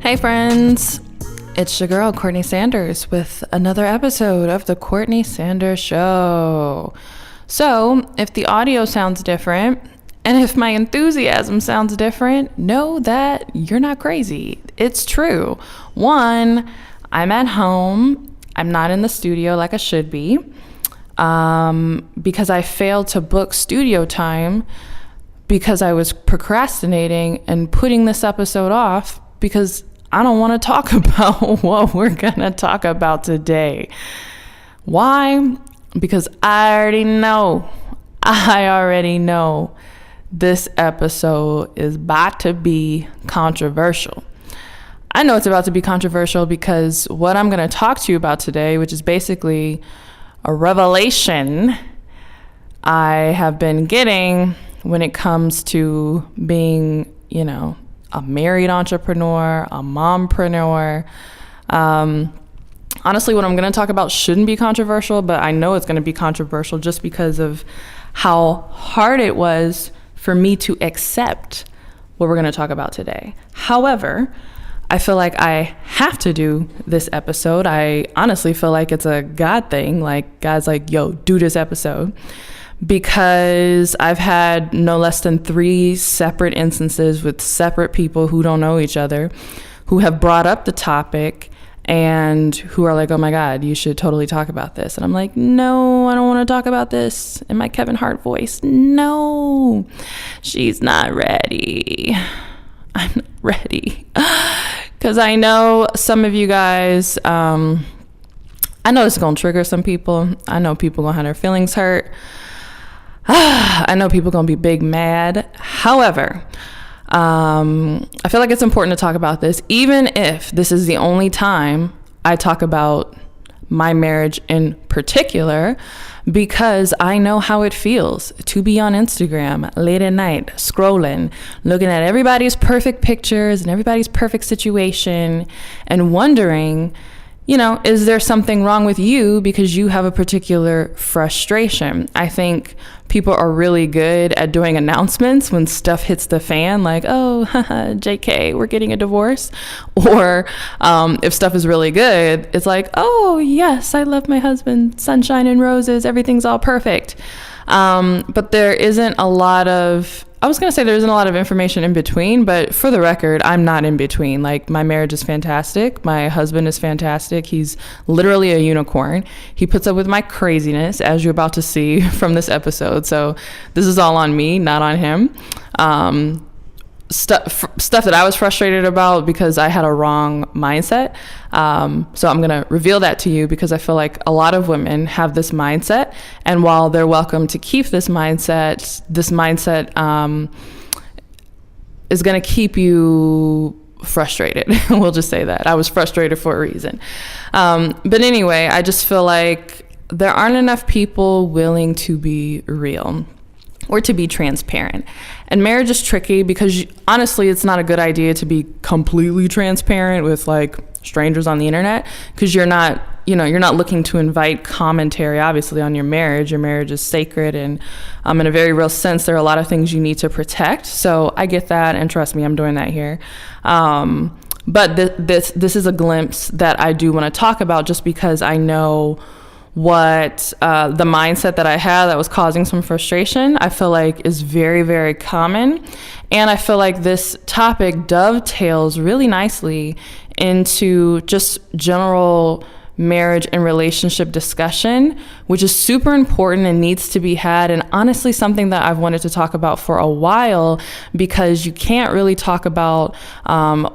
Hey friends, it's your girl Courtney Sanders with another episode of the Courtney Sanders Show. So if the audio sounds different and if my enthusiasm sounds different, know that you're not crazy. It's true. One, I'm at home. I'm not in the studio like I should be because I failed to book studio time because I was procrastinating and putting this episode off because I don't want to talk about what we're going to talk about today. Why? Because I already know this episode is about to be controversial. I know it's about to be controversial because what I'm going to talk to you about today, which is basically a revelation I have been getting when it comes to being, a married entrepreneur, a mompreneur. Honestly, what I'm going to talk about shouldn't be controversial, but I know it's going to be controversial just because of how hard it was for me to accept what we're going to talk about today. However, I feel like I have to do this episode. I honestly feel like it's a God thing. Like, God's like, yo, do this episode. Because I've had no less than 3 separate instances with separate people who don't know each other, who have brought up the topic and who are like, oh my God, you should totally talk about this. And I'm like, no, I don't want to talk about this in my Kevin Hart voice. No, she's not ready. I'm not ready. Because I know some of you guys, I know it's going to trigger some people. I know people going to have their feelings hurt. I know people going to be big mad. However, I feel like it's important to talk about this, even if this is the only time I talk about my marriage in particular, because I know how it feels to be on Instagram late at night, scrolling, looking at everybody's perfect pictures and everybody's perfect situation and wondering, is there something wrong with you because you have a particular frustration? I think people are really good at doing announcements when stuff hits the fan, like, oh, JK, we're getting a divorce. Or if stuff is really good, it's like, oh, yes, I love my husband, sunshine and roses, everything's all perfect. But there isn't a lot of information in between, but for the record, I'm not in between. Like, my marriage is fantastic. My husband is fantastic. He's literally a unicorn. He puts up with my craziness, as you're about to see from this episode. So this is all on me, not on him. Stuff that I was frustrated about because I had a wrong mindset. So I'm going to reveal that to you because I feel like a lot of women have this mindset. And while they're welcome to keep this mindset is going to keep you frustrated. We'll just say that. I was frustrated for a reason. But anyway, I just feel like there aren't enough people willing to be real or to be transparent. And marriage is tricky because honestly, it's not a good idea to be completely transparent with like strangers on the internet, because you're not looking to invite commentary, obviously, on your marriage. Your marriage is sacred, and in a very real sense, there are a lot of things you need to protect. So I get that, and trust me, I'm doing that here. But this is a glimpse that I do want to talk about, just because I know what the mindset that I had that was causing some frustration, I feel like is very, very common. And I feel like this topic dovetails really nicely into just general marriage and relationship discussion, which is super important and needs to be had, and honestly something that I've wanted to talk about for a while, because you can't really talk about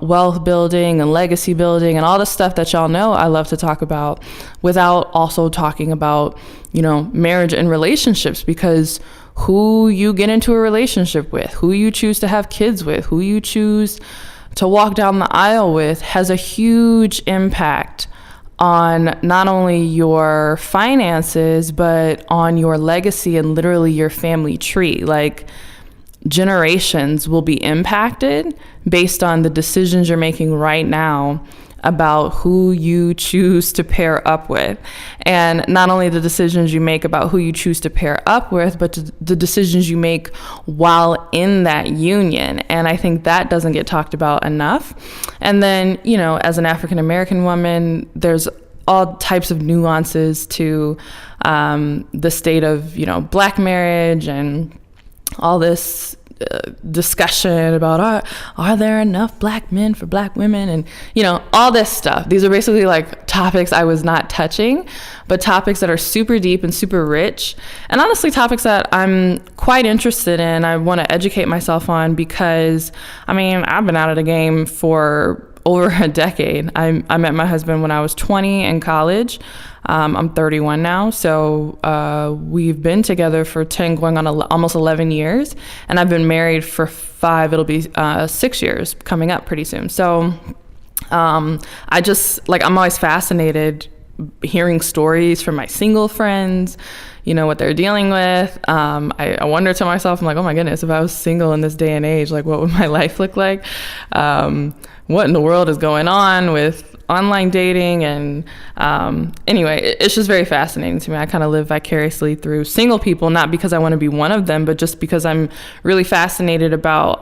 wealth building and legacy building and all the stuff that y'all know I love to talk about without also talking about marriage and relationships, because who you get into a relationship with, who you choose to have kids with, who you choose to walk down the aisle with has a huge impact on not only your finances, but on your legacy and literally your family tree. Like, generations will be impacted based on the decisions you're making right now about who you choose to pair up with. And not only the decisions you make about who you choose to pair up with, but the decisions you make while in that union. And I think that doesn't get talked about enough. And then, you know, as an African American woman, there's all types of nuances to the state of, you know, Black marriage and all this discussion about are there enough Black men for Black women, and you know, all this stuff. These are basically like topics I was not touching, but topics that are super deep and super rich, and honestly topics that I'm quite interested in. I want to educate myself on, because I mean, I've been out of the game for over a decade. I met my husband when I was 20 in college. I'm 31 now, so we've been together for 10, going on almost 11 years, and I've been married for 5. It'll be 6 years coming up pretty soon. So I just, like, I'm always fascinated hearing stories from my single friends, you know, what they're dealing with. I wonder to myself, I'm like, oh my goodness, if I was single in this day and age, like, what would my life look like? What in the world is going on with online dating? And anyway, it's just very fascinating to me. I kind of live vicariously through single people, not because I want to be one of them, but just because I'm really fascinated about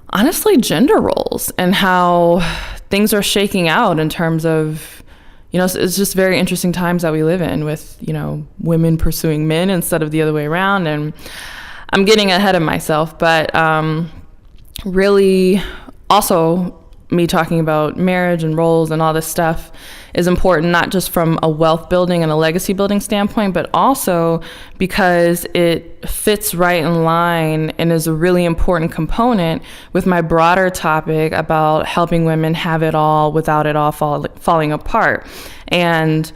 honestly gender roles and how things are shaking out in terms of, you know, it's just very interesting times that we live in, with, you know, women pursuing men instead of the other way around. And I'm getting ahead of myself, but really also me talking about marriage and roles and all this stuff is important, not just from a wealth building and a legacy building standpoint, but also because it fits right in line and is a really important component with my broader topic about helping women have it all without it all falling apart. And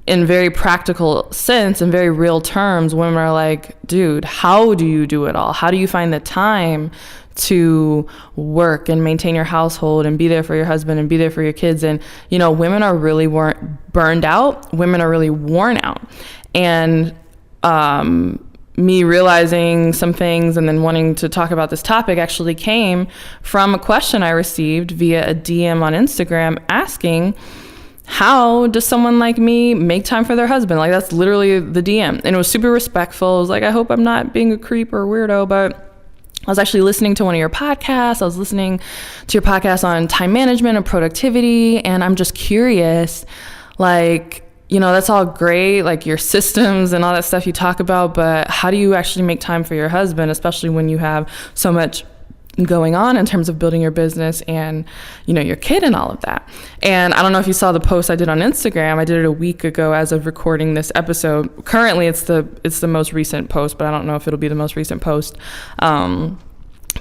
in very practical sense, in very real terms, women are like, dude, how do you do it all? How do you find the time to work and maintain your household and be there for your husband and be there for your kids? And, you know, women are really burned out. Women are really worn out. And me realizing some things and then wanting to talk about this topic actually came from a question I received via a DM on Instagram asking, how does someone like me make time for their husband? Like, that's literally the DM. And it was super respectful. It was like, I hope I'm not being a creep or a weirdo, but I was actually listening to one of your podcasts. I was listening to your podcast on time management and productivity. And I'm just curious, like, you know, that's all great, like your systems and all that stuff you talk about, but how do you actually make time for your husband, especially when you have so much going on in terms of building your business and, you know, your kid and all of that? And I don't know if you saw the post I did on Instagram. I did it a week ago as of recording this episode. Currently it's the most recent post, but I don't know if it'll be the most recent post by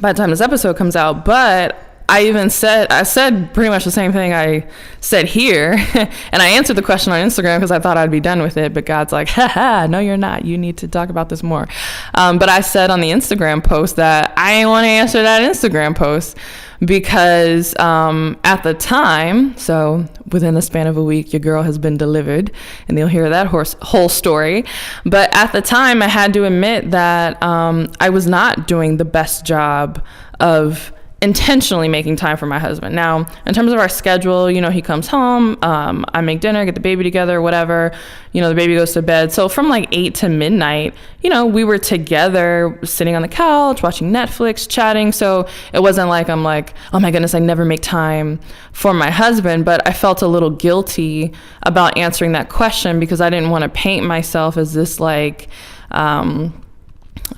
the time this episode comes out. But I said pretty much the same thing I said here. And I answered the question on Instagram because I thought I'd be done with it. But God's like, haha, no, you're not. You need to talk about this more. But I said on the Instagram post that I didn't want to answer that Instagram post because at the time, so within the span of a week, your girl has been delivered, and you'll hear that whole story. But at the time, I had to admit that I was not doing the best job of intentionally making time for my husband. Now, in terms of our schedule, you know, he comes home, I make dinner, get the baby together, whatever, you know, the baby goes to bed. So from like 8 to midnight, you know, we were together sitting on the couch, watching Netflix, chatting. So it wasn't like I'm like, oh my goodness, I never make time for my husband. But I felt a little guilty about answering that question because I didn't want to paint myself as this like, I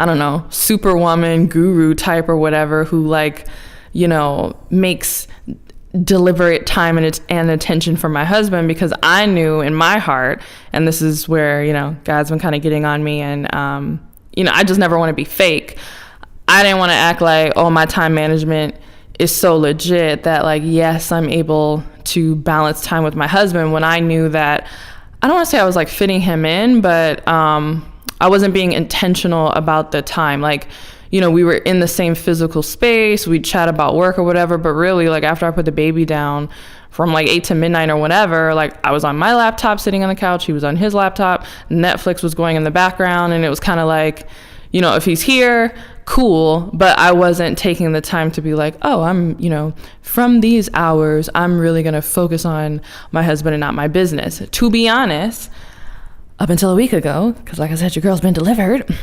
don't know, superwoman, guru type or whatever who like, you know, makes deliberate time and attention for my husband, because I knew in my heart, and this is where, you know, God's been kind of getting on me, and, you know, I just never want to be fake. I didn't want to act like, oh, my time management is so legit that like, yes, I'm able to balance time with my husband, when I knew that, I don't want to say I was like fitting him in, but I wasn't being intentional about the time. Like, you know, we were in the same physical space, we'd chat about work or whatever, but really, like, after I put the baby down from like 8 to midnight or whatever, like, I was on my laptop sitting on the couch, he was on his laptop, Netflix was going in the background, and it was kind of like, if he's here, cool, but I wasn't taking the time to be like, oh, I'm, from these hours, I'm really going to focus on my husband and not my business. To be honest, up until a week ago, because like I said, your girl's been delivered,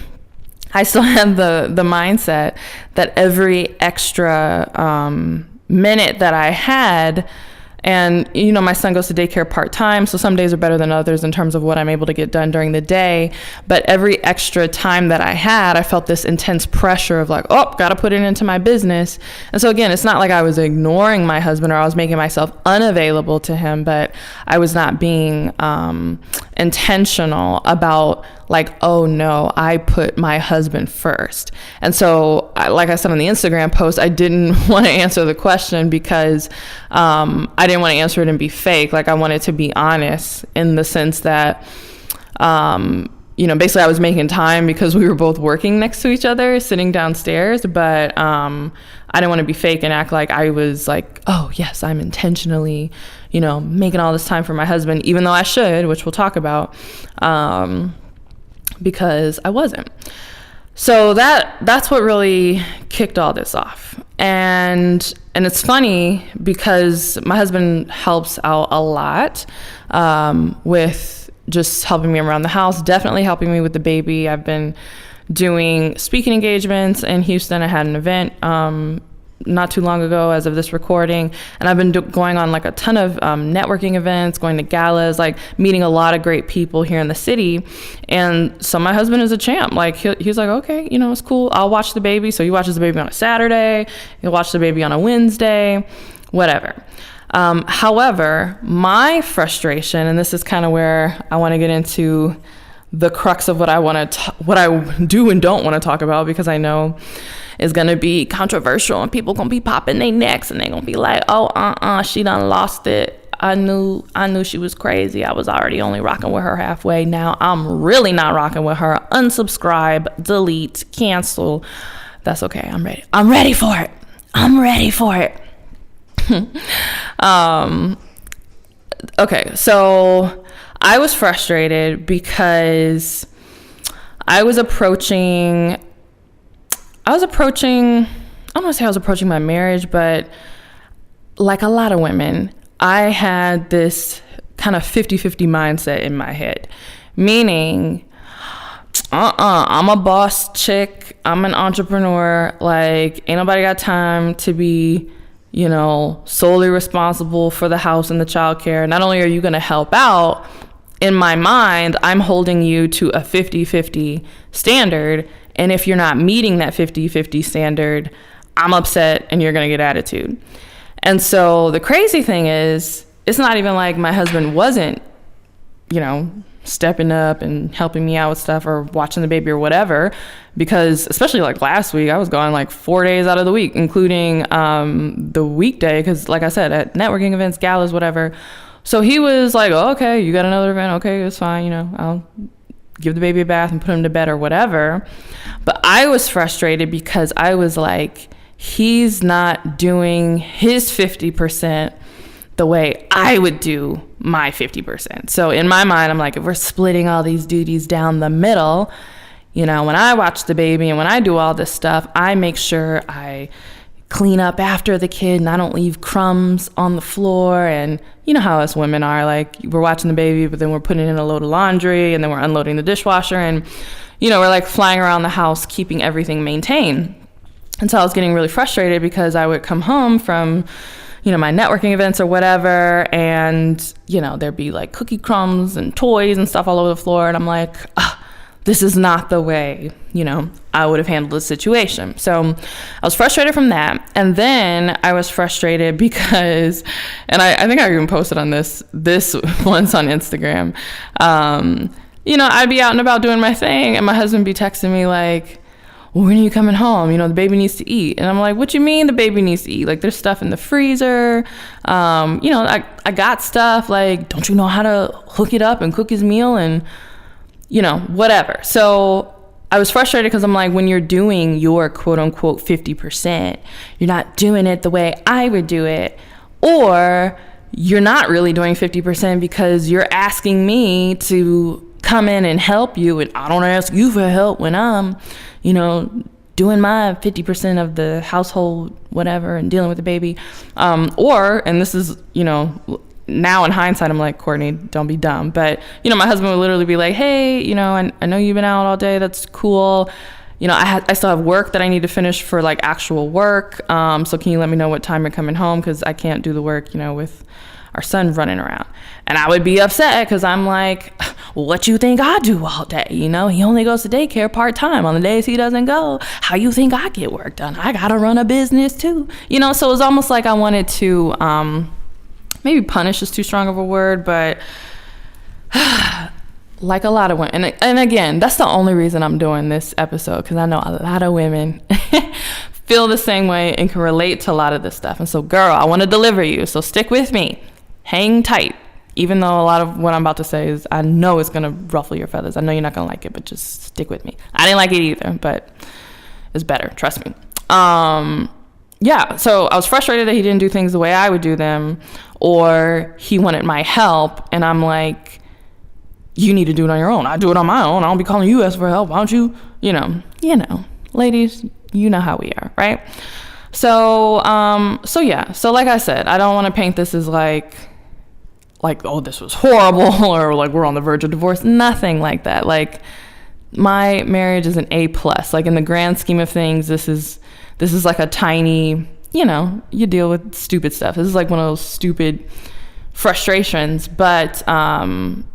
I still have the mindset that every extra minute that I had, and my son goes to daycare part-time, so some days are better than others in terms of what I'm able to get done during the day, but every extra time that I had, I felt this intense pressure of like, oh, gotta put it into my business. And so again, it's not like I was ignoring my husband or I was making myself unavailable to him, but I was not being intentional about like, oh no, I put my husband first. And so, like I said on the Instagram post, I didn't want to answer the question because I didn't want to answer it and be fake. Like I wanted to be honest in the sense that, basically I was making time because we were both working next to each other, sitting downstairs, but I didn't want to be fake and act like I was like, oh yes, I'm intentionally, making all this time for my husband, even though I should, which we'll talk about. Because I wasn't. So that's what really kicked all this off. And it's funny because my husband helps out a lot with just helping me around the house, definitely helping me with the baby. I've been doing speaking engagements in Houston. I had an event not too long ago as of this recording, and I've been going on like a ton of networking events, going to galas, like meeting a lot of great people here in the city. And so my husband is a champ. Like he's like, okay, it's cool, I'll watch the baby. So he watches the baby on a Saturday, he'll watch the baby on a Wednesday, whatever. However, my frustration, and this is kind of where I want to get into the crux of what I do and don't want to talk about, because I know is going to be controversial and people going to be popping their necks and they going to be like, oh, she done lost it. I knew she was crazy. I was already only rocking with her halfway. Now I'm really not rocking with her. Unsubscribe, delete, cancel. That's okay. I'm ready. I'm ready for it. Okay. So I was frustrated because I don't want to say I was approaching my marriage, but like a lot of women, I had this kind of 50-50 mindset in my head, meaning, I'm a boss chick, I'm an entrepreneur, like ain't nobody got time to be, solely responsible for the house and the childcare. Not only are you going to help out, in my mind, I'm holding you to a 50-50 standard. And if you're not meeting that 50-50 standard, I'm upset and you're going to get attitude. And so the crazy thing is, it's not even like my husband wasn't, stepping up and helping me out with stuff or watching the baby or whatever, because especially like last week, I was gone like 4 days out of the week, including the weekday, because like I said, at networking events, galas, whatever. So he was like, oh, okay, you got another event. Okay, it's fine. I'll give the baby a bath and put him to bed or whatever. But I was frustrated because I was like, he's not doing his 50% the way I would do my 50%. So in my mind, I'm like, if we're splitting all these duties down the middle, when I watch the baby and when I do all this stuff, I make sure I clean up after the kid and I don't leave crumbs on the floor. And you know how us women are, like we're watching the baby, but then we're putting in a load of laundry and then we're unloading the dishwasher and, we're like flying around the house, keeping everything maintained. And so I was getting really frustrated because I would come home from, my networking events or whatever, and, there'd be like cookie crumbs and toys and stuff all over the floor. And I'm like, this is not the way, I would have handled the situation. So I was frustrated from that. And then I was frustrated because, and I think I even posted on this once on Instagram, I'd be out and about doing my thing and my husband be texting me like, well, when are you coming home? The baby needs to eat. And I'm like, what you mean the baby needs to eat? Like there's stuff in the freezer. I got stuff, like, don't you know how to hook it up and cook his meal and, whatever. So I was frustrated because I'm like, when you're doing your quote unquote 50%, you're not doing it the way I would do it. Or you're not really doing 50% because you're asking me to come in and help you, and I don't ask you for help when I'm, doing my 50% of the household, whatever, and dealing with the baby. And this is, now in hindsight, I'm like, Courtney, don't be dumb. But, my husband would literally be like, hey, I know you've been out all day. That's cool. I still have work that I need to finish for like actual work. So can you let me know what time you're coming home? Because I can't do the work, with our son running around. And I would be upset because I'm like, what you think I do all day? He only goes to daycare part-time on the days he doesn't go. How you think I get work done? I got to run a business too. So it was almost like I wanted to, maybe punish is too strong of a word, but like a lot of women. And again, that's the only reason I'm doing this episode, because I know a lot of women feel the same way and can relate to a lot of this stuff. And so, girl, I want to deliver you. So stick with me. Hang tight. Even though a lot of what I'm about to say is, I know it's going to ruffle your feathers. I know you're not going to like it, but just stick with me. I didn't like it either, but it's better. Trust me. Yeah, so I was frustrated that he didn't do things the way I would do them, or he wanted my help. And I'm like, you need to do it on your own. I do it on my own. I don't be calling you, ask for help. Why don't you, ladies, you know how we are, right? So like I said, I don't want to paint this as like, oh, this was horrible, or like we're on the verge of divorce. Nothing like that. Like, my marriage is an A+. Like, in the grand scheme of things, this is like a tiny, you deal with stupid stuff. This is like one of those stupid frustrations. But I'm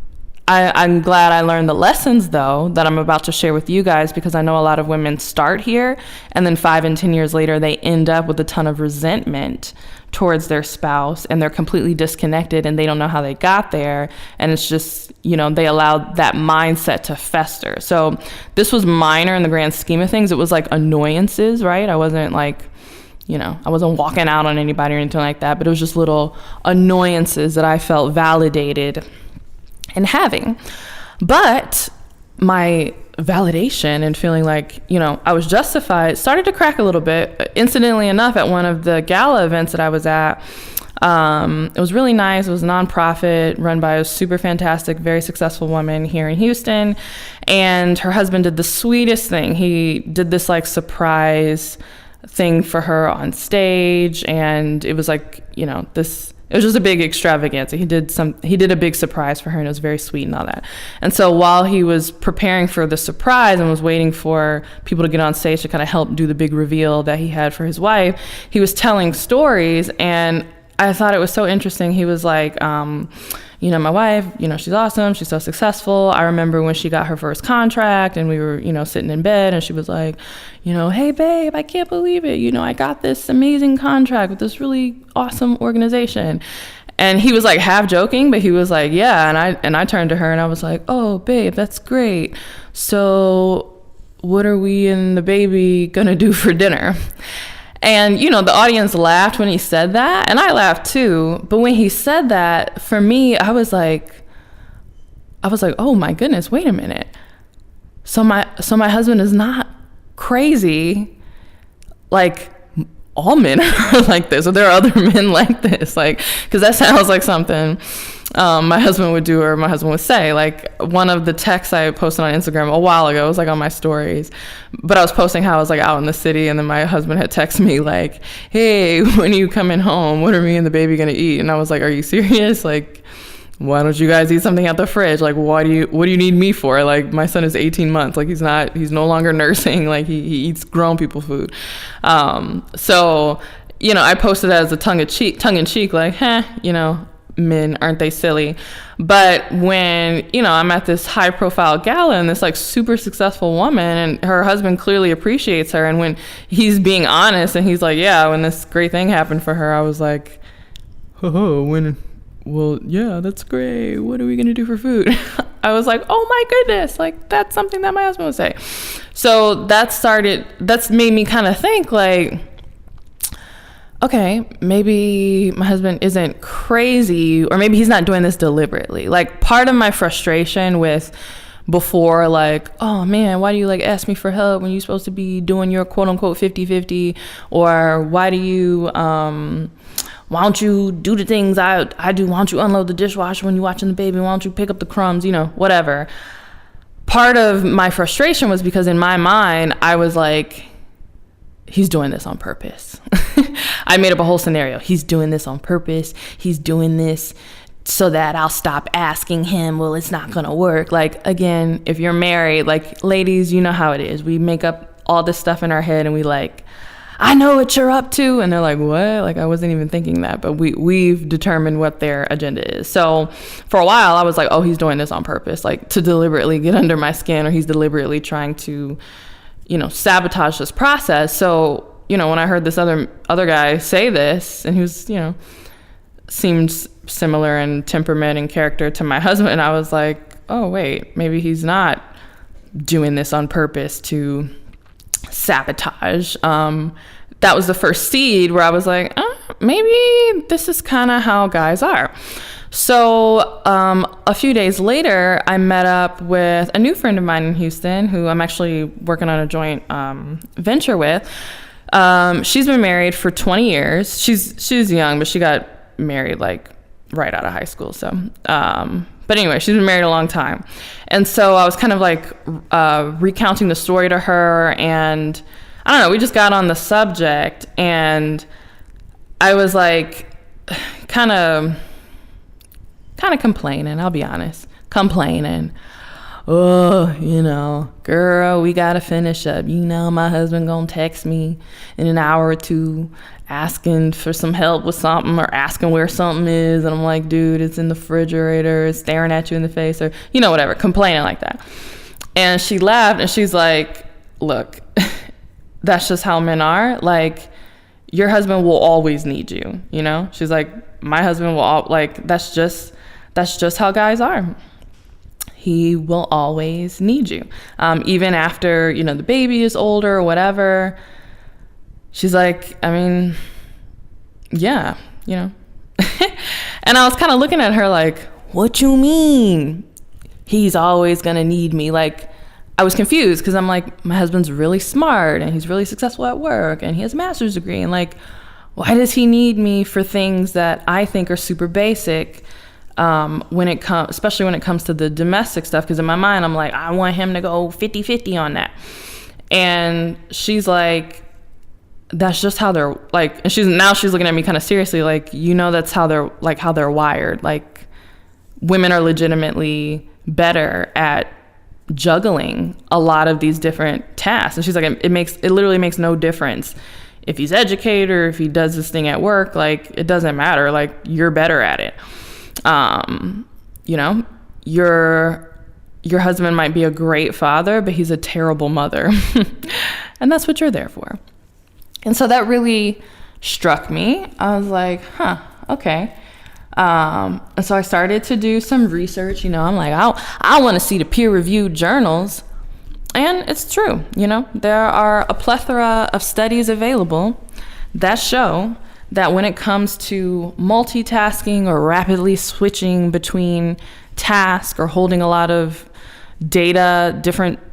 glad I learned the lessons, though, that I'm about to share with you guys, because I know a lot of women start here and then 5 and 10 years later, they end up with a ton of resentment towards their spouse, and they're completely disconnected and they don't know how they got there. And it's just, they allowed that mindset to fester. So this was minor in the grand scheme of things. It was like annoyances, right? I wasn't like, I wasn't walking out on anybody or anything like that, but it was just little annoyances that I felt validated in having. But my validation and feeling like, I was justified started to crack a little bit. Incidentally enough, at one of the gala events that I was at, it was really nice. It was a nonprofit run by a super fantastic, very successful woman here in Houston. And her husband did the sweetest thing. He did this like surprise thing for her on stage. And it was like, it was just a big extravaganza. He did a big surprise for her, and it was very sweet and all that. And so while he was preparing for the surprise and was waiting for people to get on stage to kind of help do the big reveal that he had for his wife, he was telling stories, and I thought it was so interesting. He was like, my wife, she's awesome. She's so successful. I remember when she got her first contract and we were, sitting in bed, and she was like, hey, babe, I can't believe it. I got this amazing contract with this really awesome organization. And he was like half joking, but he was like, yeah. And I turned to her and I was like, oh, babe, that's great. So what are we and the baby going to do for dinner? And, the audience laughed when he said that, and I laughed too. But when he said that, for me, I was like, oh my goodness, wait a minute. So my husband is not crazy. Like, all men are like this, or there are other men like this. Like, because that sounds like something my husband would do, or my husband would say. Like, one of the texts I posted on Instagram a while ago, it was like on my stories, but I was posting how I was like out in the city, and then my husband had texted me like, hey, when are you coming home? What are me and the baby gonna eat? And I was like, are you serious? Like, why don't you guys eat something out the fridge? Like, what do you need me for? Like, my son is 18 months. Like, he's no longer nursing. Like, he eats grown people food. So, I posted that as a tongue in cheek, like, men, aren't they silly? But when, I'm at this high profile gala, and this like super successful woman, and her husband clearly appreciates her. And when he's being honest and he's like, yeah, when this great thing happened for her, I was like, well, yeah, that's great. What are we going to do for food? I was like, oh my goodness. Like, that's something that my husband would say. So that's made me kind of think like, okay, maybe my husband isn't crazy, or maybe he's not doing this deliberately. Like, part of my frustration with before, like, oh man, why do you like ask me for help when you're supposed to be doing your quote unquote 50-50? Or why don't you do the things I do? Why don't you unload the dishwasher when you're watching the baby? Why don't you pick up the crumbs? Whatever. part of my frustration was because in my mind, I was like, he's doing this on purpose. I made up a whole scenario. He's doing this on purpose. He's doing this so that I'll stop asking him. Well, it's not going to work. Like, again, if you're married, like, ladies, you know how it is. We make up all this stuff in our head and we like, I know what you're up to. And they're like, what? Like, I wasn't even thinking that. But we've determined what their agenda is. So for a while, I was like, oh, he's doing this on purpose, like to deliberately get under my skin, or he's deliberately trying to, sabotage this process. So, when I heard this other guy say this, and he was, seemed similar in temperament and character to my husband, I was like, oh, wait, maybe he's not doing this on purpose to sabotage. That was the first seed where I was like, maybe this is kind of how guys are. So a few days later, I met up with a new friend of mine in Houston who I'm actually working on a joint venture with. She's been married for 20 years. She's young, but she got married like right out of high school. So, but anyway, she's been married a long time. And so I was kind of like recounting the story to her, and I don't know, we just got on the subject, and I was like kind of complaining, I'll be honest, oh, girl, we gotta finish up. My husband gonna text me in an hour or two asking for some help with something, or asking where something is, and I'm like, dude, it's in the refrigerator, it's staring at you in the face, or whatever, complaining like that. And she laughed and she's like, look, that's just how men are. Like, your husband will always need you, She's like, my husband will that's just how guys are. He will always need you. Even after, the baby is older or whatever. She's like, I mean, yeah, And I was kind of looking at her like, what you mean? He's always going to need me. Like, I was confused because I'm like, my husband's really smart and he's really successful at work and he has a master's degree. And like, why does he need me for things that I think are super basic? Especially when it comes to the domestic stuff, because in my mind I'm like, I want him to go 50-50 on that. And she's like, that's just how they're like, and she's looking at me kind of seriously, like, that's how they're wired. Like, women are legitimately better at juggling a lot of these different tasks. And she's like, it literally makes no difference if he's educated or if he does this thing at work. Like, it doesn't matter. Like, you're better at it. Your husband might be a great father, but he's a terrible mother. And that's what you're there for. And so that really struck me. I was like, okay. And so I started to do some research. I'm like, I want to see the peer-reviewed journals. And it's true. There are a plethora of studies available that show that when it comes to multitasking or rapidly switching between tasks or holding a lot of data,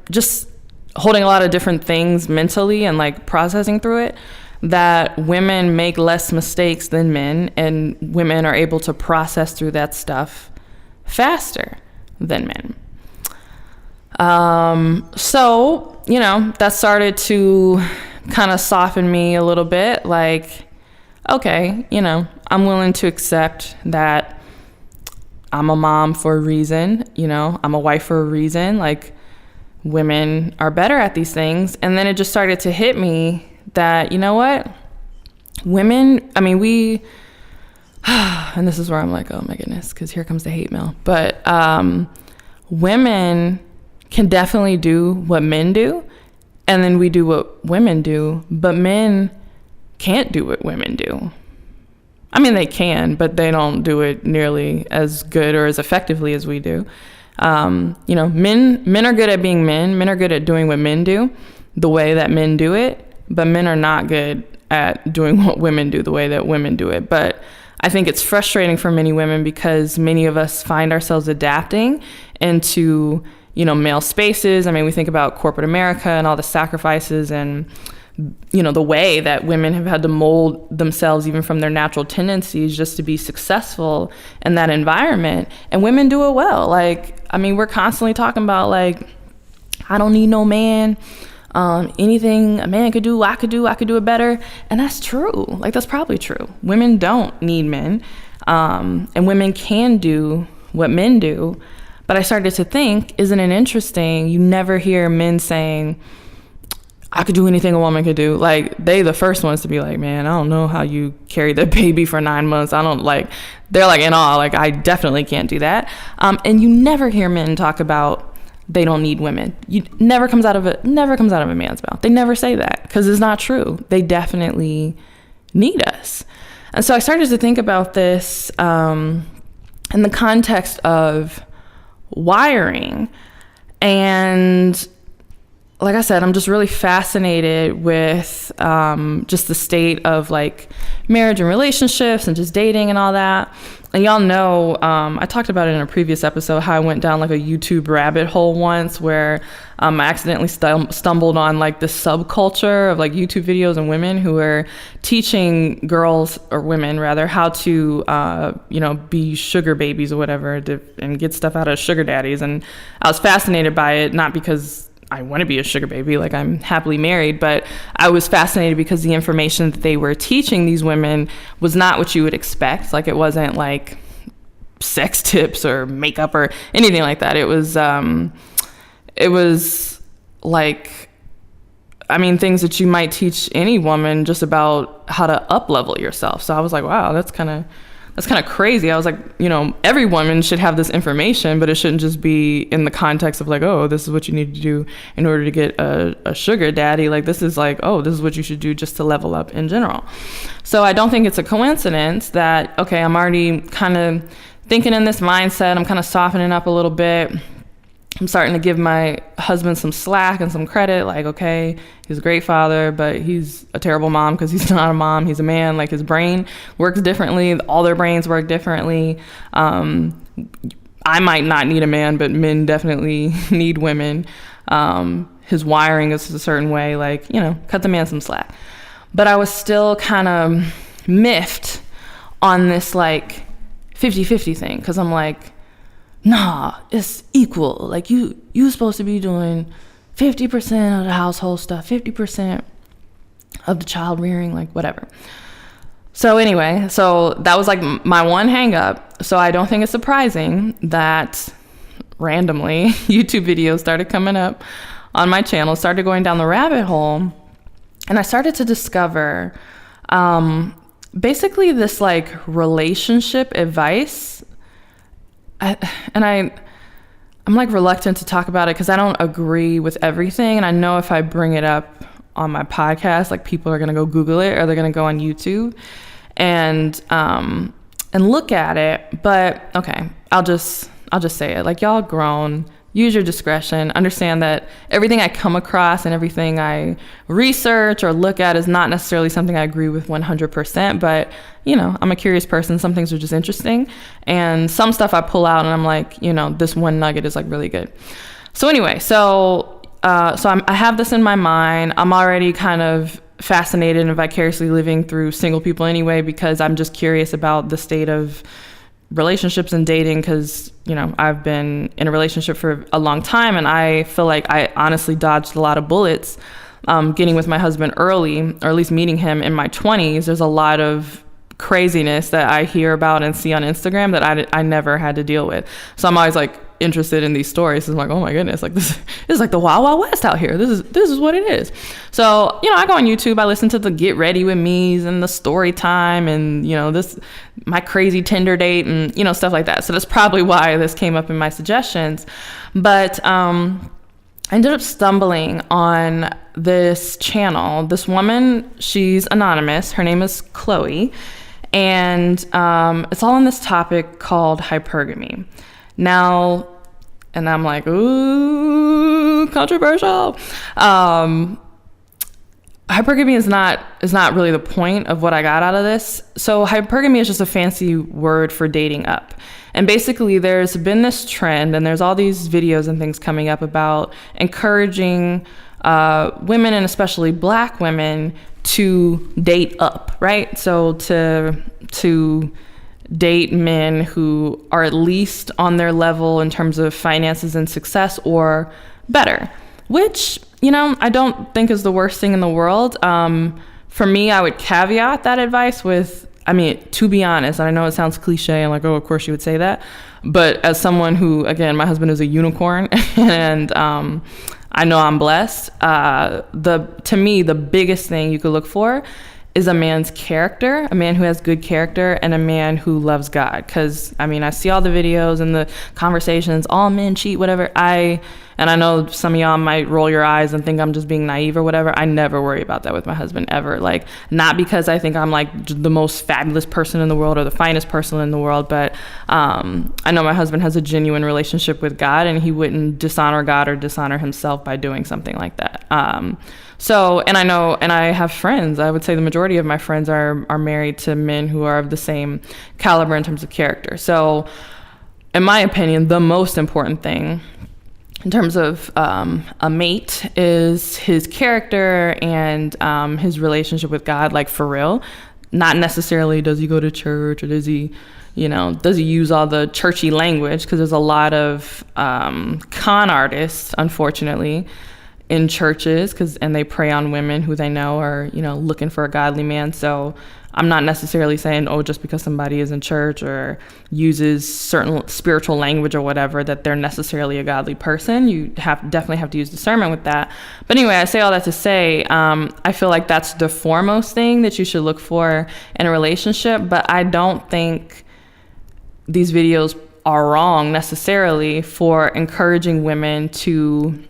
just holding a lot of different things mentally and like processing through it, that women make less mistakes than men, and women are able to process through that stuff faster than men. So, that started to kind of soften me a little bit. Like, okay, I'm willing to accept that I'm a mom for a reason, I'm a wife for a reason. Like, women are better at these things. And then it just started to hit me that, what? Women, I mean, and this is where I'm like, oh my goodness, because here comes the hate mail. But women can definitely do what men do, and then we do what women do, but men can't do what women do. I mean, they can, but they don't do it nearly as good or as effectively as we do. Men are good at being men. Men are good at doing what men do, the way that men do it, but men are not good at doing what women do the way that women do it. But I think it's frustrating for many women because many of us find ourselves adapting into, male spaces. I mean, we think about corporate America and all the sacrifices and, the way that women have had to mold themselves even from their natural tendencies just to be successful in that environment. And women do it well. Like, I mean, we're constantly talking about like I don't need no man. Anything a man could do, I could do it better. And that's true. Like, that's probably true. Women don't need men. And women can do what men do. But I started to think, isn't it interesting? You never hear men saying, I could do anything a woman could do. Like, they the first ones to be like, man, I don't know how you carried the baby for 9 months. I don't like, they're like in awe. Like, I definitely can't do that. And you never hear men talk about they don't need women. Never comes out of a man's mouth. They never say that, because it's not true. They definitely need us. And so I started to think about this in the context of wiring. And like I said, I'm just really fascinated with just the state of like marriage and relationships and just dating and all that. And y'all know, I talked about it in a previous episode, how I went down like a YouTube rabbit hole once where I accidentally stumbled on like the subculture of like YouTube videos and women who are teaching girls, or women rather, how to, be sugar babies or whatever, and get stuff out of sugar daddies. And I was fascinated by it, not because I want to be a sugar baby, like I'm happily married, but I was fascinated because the information that they were teaching these women was not what you would expect. Like, it wasn't like sex tips or makeup or anything like that. It was like, I mean, things that you might teach any woman just about how to up level yourself. So I was like, wow, that's kind of crazy. I was like, every woman should have this information, but it shouldn't just be in the context of like, oh, this is what you need to do in order to get a sugar daddy. Like, this is like, oh, this is what you should do just to level up in general. So I don't think it's a coincidence that, okay, I'm already kind of thinking in this mindset. I'm kind of softening up a little bit. I'm starting to give my husband some slack and some credit. Like, okay, he's a great father, but he's a terrible mom because he's not a mom. He's a man. Like, his brain works differently. All their brains work differently. I might not need a man, but men definitely need women. His wiring is a certain way. Like, cut the man some slack. But I was still kind of miffed on this like 50-50 thing, because I'm like, nah, it's equal. Like, you supposed to be doing 50% of the household stuff, 50% of the child rearing, like whatever. So anyway, so that was like my one hang up. So I don't think it's surprising that randomly YouTube videos started coming up on my channel, started going down the rabbit hole. And I started to discover basically this like relationship advice. I'm like reluctant to talk about it because I don't agree with everything. And I know if I bring it up on my podcast, like, people are going to go Google it, or they're going to go on YouTube and look at it. But okay, I'll just say it. Like, y'all grown, use your discretion, understand that everything I come across and everything I research or look at is not necessarily something I agree with 100%, but I'm a curious person. Some things are just interesting, and some stuff I pull out and I'm like, this one nugget is like really good. So anyway, I have this in my mind. I'm already kind of fascinated and vicariously living through single people anyway, because I'm just curious about the state of relationships and dating, because I've been in a relationship for a long time, and I feel like I honestly dodged a lot of bullets getting with my husband early, or at least meeting him in my 20s. There's a lot of craziness that I hear about and see on Instagram that I never had to deal with. So I'm always like interested in these stories. I'm like, oh my goodness, like this is like the Wild Wild West out here. This is what it is. So, I go on YouTube, I listen to the Get Ready With Me's and the Story Time and, this, my crazy Tinder date and, stuff like that. So that's probably why this came up in my suggestions. But I ended up stumbling on this channel. This woman, she's anonymous. Her name is Chloe. And it's all on this topic called hypergamy. Now, and I'm like, ooh, controversial. Hypergamy is not really the point of what I got out of this. So hypergamy is just a fancy word for dating up. And basically there's been this trend, and there's all these videos and things coming up about encouraging women, and especially Black women, to date up, right? So to date men who are at least on their level in terms of finances and success, or better. which, I don't think is the worst thing in the world. For me, I would caveat that advice with, to be honest, and I know it sounds cliche and like, oh, of course you would say that, but as someone who, again, my husband is a unicorn and I know I'm blessed, to me, the biggest thing you could look for is a man's character, a man who has good character, and a man who loves God. Because, I see all the videos and the conversations, all men cheat, whatever. And I know some of y'all might roll your eyes and think I'm just being naive or whatever. I never worry about that with my husband, ever. Like, not because I think I'm like the most fabulous person in the world or the finest person in the world, but I know my husband has a genuine relationship with God, and he wouldn't dishonor God or dishonor himself by doing something like that. And I know, and I have friends, I would say the majority of my friends are married to men who are of the same caliber in terms of character. So in my opinion, the most important thing in terms of a mate is his character and his relationship with God, like for real. Not necessarily does he go to church or does he use all the churchy language, because there's a lot of con artists, unfortunately, in churches, and they prey on women who they know are, looking for a godly man. So I'm not necessarily saying, just because somebody is in church or uses certain spiritual language or whatever, that they're necessarily a godly person. You definitely have to use discernment with that. But anyway, I say all that to say, I feel like that's the foremost thing that you should look for in a relationship. But I don't think these videos are wrong necessarily for encouraging women to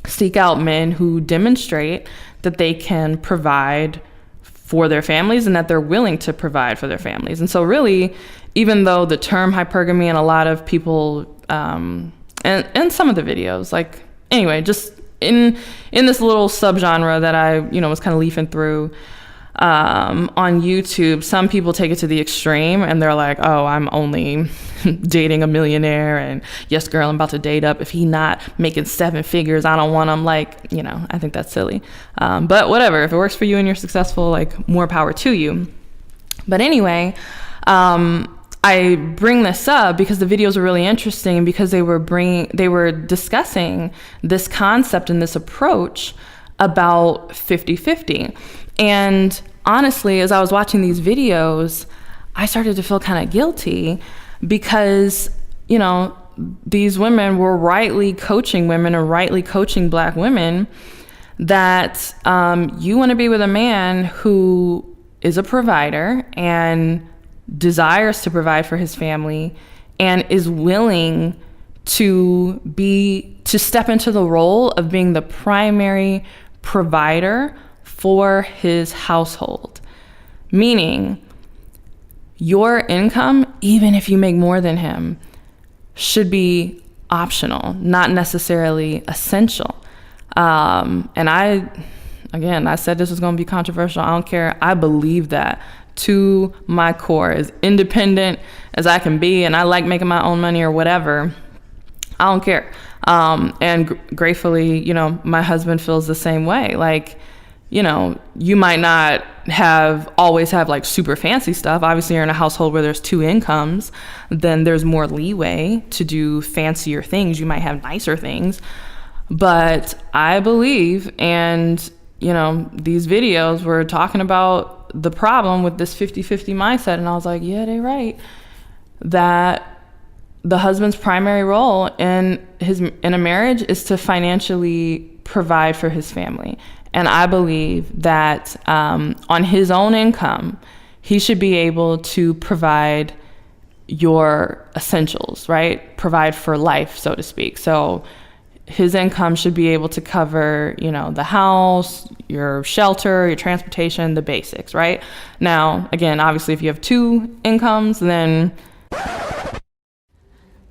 seek out men who demonstrate that they can provide for their families and that they're willing to provide for their families. And so really, even though the term hypergamy and a lot of people, and some of the videos, like, anyway, just in this little subgenre that I, was kind of leafing through, on YouTube, some people take it to the extreme and they're like, oh, I'm only dating a millionaire, and yes, girl, I'm about to date up. If he not making 7 figures, I don't want him. Like, I think that's silly. But whatever, if it works for you and you're successful, like, more power to you. But anyway, I bring this up because the videos were really interesting, because they were discussing this concept and this approach about 50-50. And honestly, as I was watching these videos, I started to feel kind of guilty because, these women were rightly coaching women and rightly coaching Black women that you want to be with a man who is a provider and desires to provide for his family and is willing to step into the role of being the primary provider for his household. Meaning, your income, even if you make more than him, should be optional, not necessarily essential. And I said this was going to be controversial. I don't care. I believe that to my core, as independent as I can be, and I like making my own money or whatever. I don't care. And gratefully, my husband feels the same way. Like, you might not always have like super fancy stuff. Obviously, you're in a household where there's 2 incomes, then there's more leeway to do fancier things. You might have nicer things. But I believe, and, these videos were talking about the problem with this 50-50 mindset. And I was like, yeah, they're right. That the husband's primary role in a marriage is to financially provide for his family. And I believe that on his own income, he should be able to provide your essentials, right? Provide for life, so to speak. So his income should be able to cover, the house, your shelter, your transportation, the basics, right? Now, again, obviously, if you have 2 incomes, then...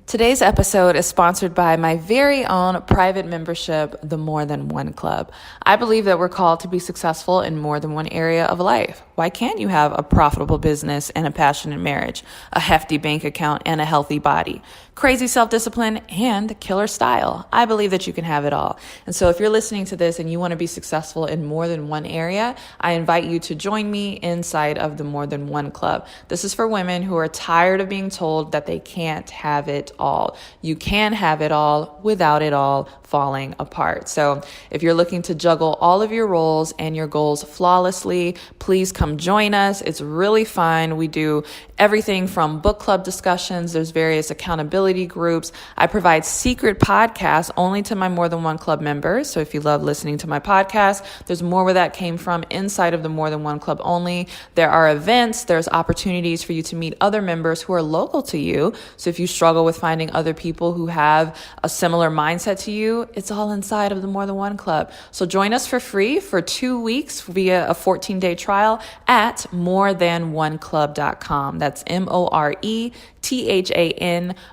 Today's episode is sponsored by my very own private membership, the More Than One Club. I believe that we're called to be successful in more than one area of life. Why can't you have a profitable business and a passionate marriage, a hefty bank account and a healthy body, crazy self-discipline and killer style? I believe that you can have it all. And so if you're listening to this and you want to be successful in more than one area, I invite you to join me inside of the More Than One Club. This is for women who are tired of being told that they can't have it all. You can have it all without it all falling apart. So if you're looking to juggle all of your roles and your goals flawlessly, please come join us. It's really fun. We do everything from book club discussions. There's various accountability groups. I provide secret podcasts only to my More Than One Club members. So if you love listening to my podcast, there's more where that came from inside of the More Than One Club only. There are events. There's opportunities for you to meet other members who are local to you. So if you struggle with finding other people who have a similar mindset to you, it's all inside of the More Than One Club. So join us for free for 2 weeks via a 14-day trial at morethanoneclub.com. That's MoreThanOneclub,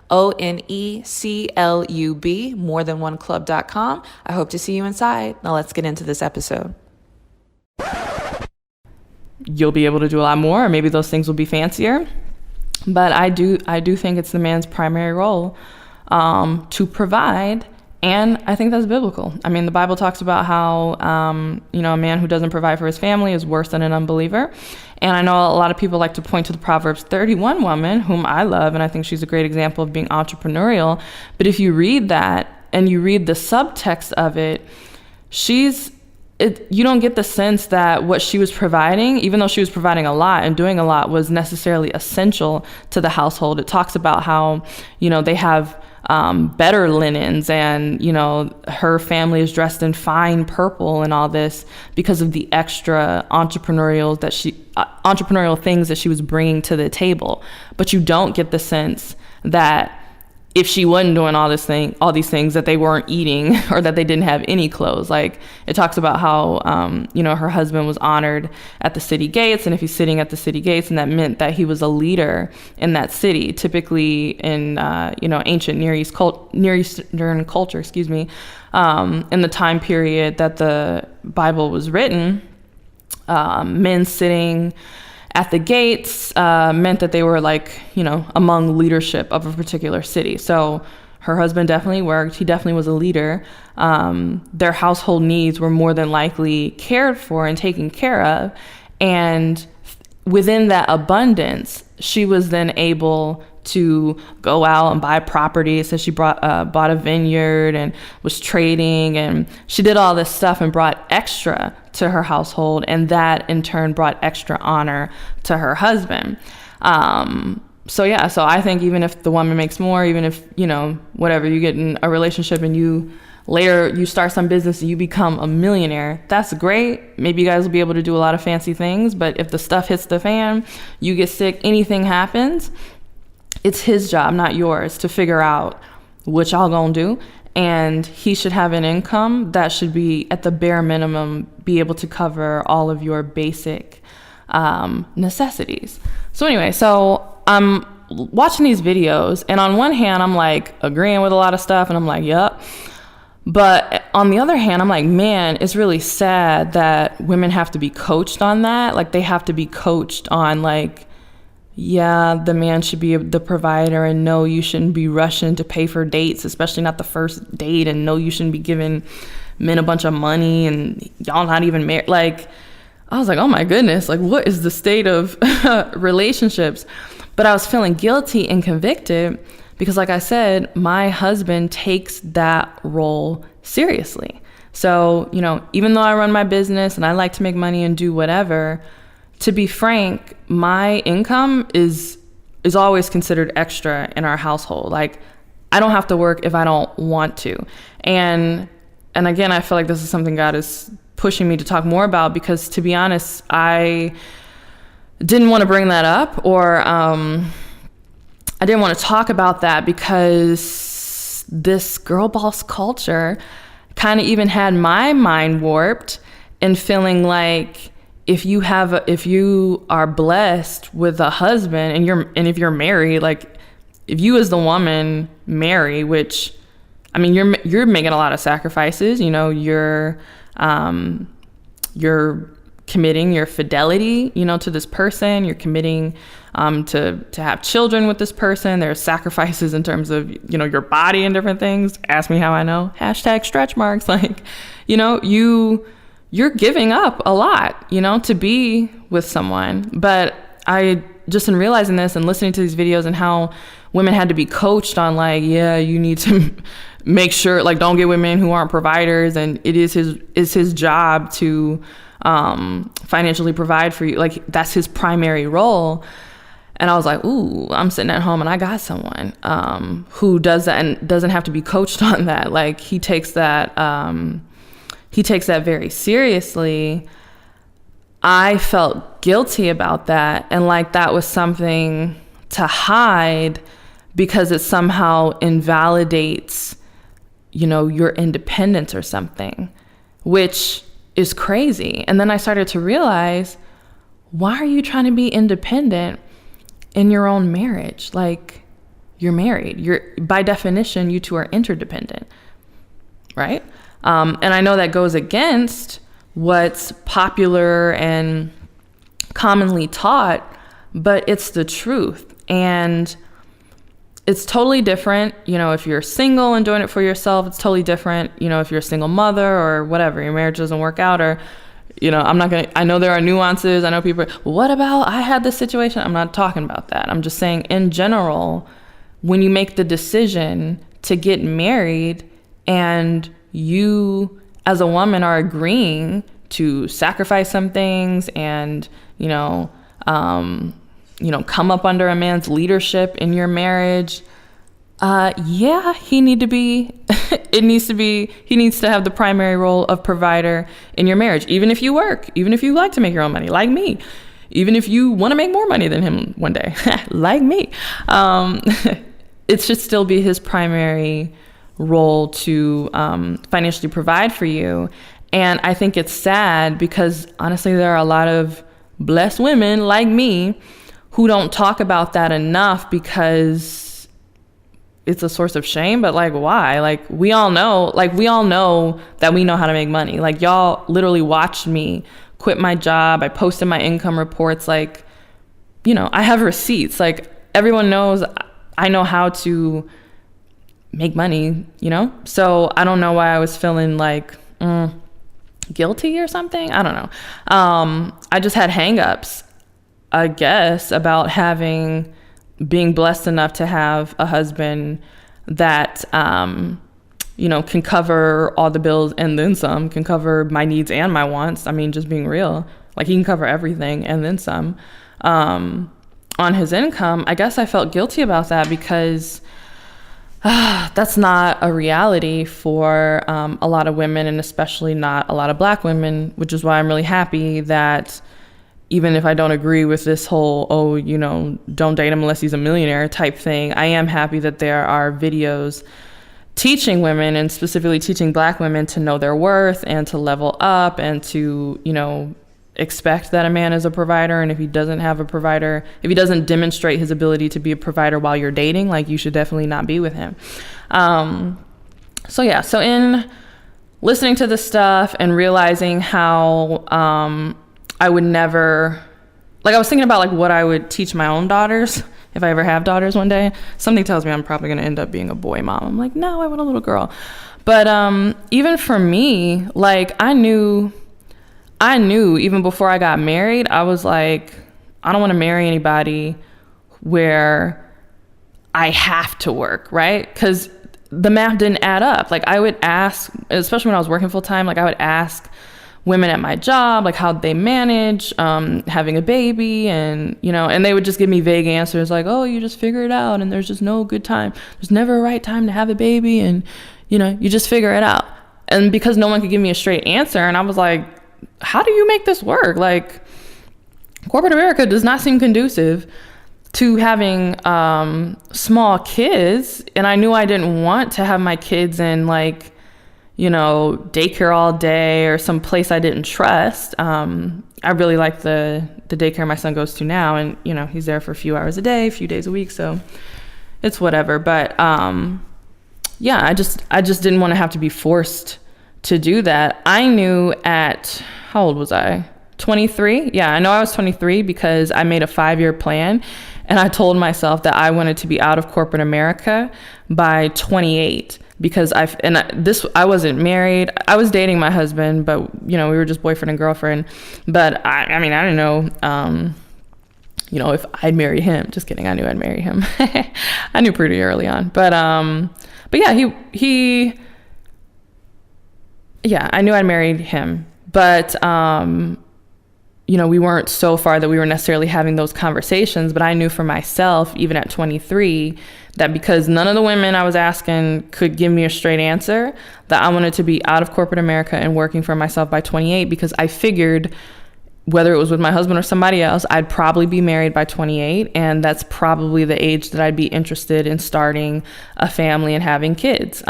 morethanoneclub.com. I hope to see you inside. Now let's get into this episode. You'll be able to do a lot more, or maybe those things will be fancier. But I do think it's the man's primary role to provide. And I think that's biblical. I mean, the Bible talks about how, a man who doesn't provide for his family is worse than an unbeliever. And I know a lot of people like to point to the Proverbs 31 woman, whom I love, and I think she's a great example of being entrepreneurial. But if you read that and you read the subtext of it, you don't get the sense that what she was providing, even though she was providing a lot and doing a lot, was necessarily essential to the household. It talks about how, they have better linens, and her family is dressed in fine purple and all this because of the extra entrepreneurial things that she was bringing to the table. But you don't get the sense that if she wasn't doing all these things, that they weren't eating or that they didn't have any clothes. Like, it talks about how, her husband was honored at the city gates. And if he's sitting at the city gates, and that meant that he was a leader in that city, typically in, ancient Near Eastern culture, in the time period that the Bible was written, men sitting at the gates meant that they were among leadership of a particular city. So her husband definitely worked. He definitely was a leader. Their household needs were more than likely cared for and taken care of. And within that abundance, she was then able to go out and buy property. So she bought a vineyard and was trading, and she did all this stuff and brought extra to her household, and that in turn brought extra honor to her husband. So I think even if the woman makes more, even if, whatever, you get in a relationship and you start some business and you become a millionaire, that's great. Maybe you guys will be able to do a lot of fancy things, but if the stuff hits the fan, you get sick, anything happens, it's his job, not yours, to figure out what y'all gonna do. And he should have an income that should be, at the bare minimum, be able to cover all of your basic necessities. So anyway, I'm watching these videos, and on one hand, I'm like agreeing with a lot of stuff, and I'm like, yep. But on the other hand, I'm like, man, it's really sad that women have to be coached on that. Like, they have to be coached on the man should be the provider, and no, you shouldn't be rushing to pay for dates, especially not the first date, and no, you shouldn't be giving men a bunch of money, and y'all not even married. I was like, oh my goodness, what is the state of relationships? But I was feeling guilty and convicted because, like I said, my husband takes that role seriously. So, even though I run my business and I like to make money and do whatever, to be frank, my income is always considered extra in our household. I don't have to work if I don't want to. And again, I feel like this is something God is pushing me to talk more about, because, to be honest, I didn't want to bring that up, or I didn't want to talk about that, because this girl boss culture kind of even had my mind warped and feeling like, if you are blessed with a husband and if you're married, if you as the woman marry, which, I mean, you're making a lot of sacrifices, you're committing your fidelity, to this person, you're committing to have children with this person. There's sacrifices in terms of, your body and different things. Ask me how I know. #stretch marks. You're giving up a lot, to be with someone. But I just in realizing this and listening to these videos and how women had to be coached on like, yeah, you need to make sure, like, don't get women who aren't providers, and it is his job to financially provide for you. Like, that's his primary role. And I was like, ooh, I'm sitting at home and I got someone who does that and doesn't have to be coached on that. Like, he takes that very seriously. I felt guilty about that, and like that was something to hide because it somehow invalidates, you know, your independence or something, which is crazy. And then I started to realize, why are you trying to be independent in your own marriage? Like, you're married. You're, by definition, you two are interdependent, right? And I know that goes against what's popular and commonly taught, but it's the truth. And it's totally different, you know, if you're single and doing it for yourself. It's totally different, you know, if you're a single mother or whatever, your marriage doesn't work out, or, you know, I know there are nuances. I know people, what about, I had this situation? I'm not talking about that. I'm just saying, in general, when you make the decision to get married and you as a woman are agreeing to sacrifice some things and, come up under a man's leadership in your marriage, he needs to have the primary role of provider in your marriage. Even if you work, even if you like to make your own money, like me, even if you want to make more money than him one day, like me, it should still be his primary role to financially provide for you. And I think it's sad because honestly, there are a lot of blessed women like me who don't talk about that enough because it's a source of shame. But like, why? Like, we all know that we know how to make money. Like, y'all literally watched me quit my job. I posted my income reports. Like, I have receipts. Like, everyone knows I know how to make money, So I don't know why I was feeling like guilty or something. I don't know. I just had hangups, I guess, about being blessed enough to have a husband that, can cover all the bills and then some, can cover my needs and my wants. I mean, just being real, like, he can cover everything and then some, on his income. I guess I felt guilty about that because that's not a reality for a lot of women, and especially not a lot of Black women, which is why I'm really happy that even if I don't agree with this whole, don't date him unless he's a millionaire type thing, I am happy that there are videos teaching women, and specifically teaching Black women, to know their worth and to level up and to, expect that a man is a provider. And if he doesn't have a provider, if he doesn't demonstrate his ability to be a provider while you're dating, like, you should definitely not be with him. So in listening to this stuff and realizing how I would never, like, I was thinking about like what I would teach my own daughters if I ever have daughters one day. Something tells me I'm probably going to end up being a boy mom. I'm like, no, I want a little girl. But even for me, like, I knew even before I got married, I was like, I don't want to marry anybody where I have to work, right? Because the math didn't add up. Like, I would ask, especially when I was working full time, like, I would ask women at my job, like, how'd they manage having a baby, and and they would just give me vague answers like, oh, you just figure it out, and there's just no good time. There's never a right time to have a baby, and you just figure it out. And because no one could give me a straight answer, and I was like, how do you make this work? Like, corporate America does not seem conducive to having small kids. And I knew I didn't want to have my kids in, like, daycare all day or some place I didn't trust. I really like the daycare my son goes to now, and he's there for a few hours a day, a few days a week, so it's whatever. But I just didn't want to have to be forced to do that. I knew how old was I? 23? Yeah, I know I was 23 because I made a 5-year plan, and I told myself that I wanted to be out of corporate America by 28 because I wasn't married. I was dating my husband, but we were just boyfriend and girlfriend. But I didn't know, if I'd marry him. Just kidding. I knew I'd marry him. I knew pretty early on. But yeah, I knew I'd married him. But, we weren't so far that we were necessarily having those conversations. But I knew for myself, even at 23, that because none of the women I was asking could give me a straight answer, that I wanted to be out of corporate America and working for myself by 28, because I figured whether it was with my husband or somebody else, I'd probably be married by 28. And that's probably the age that I'd be interested in starting a family and having kids.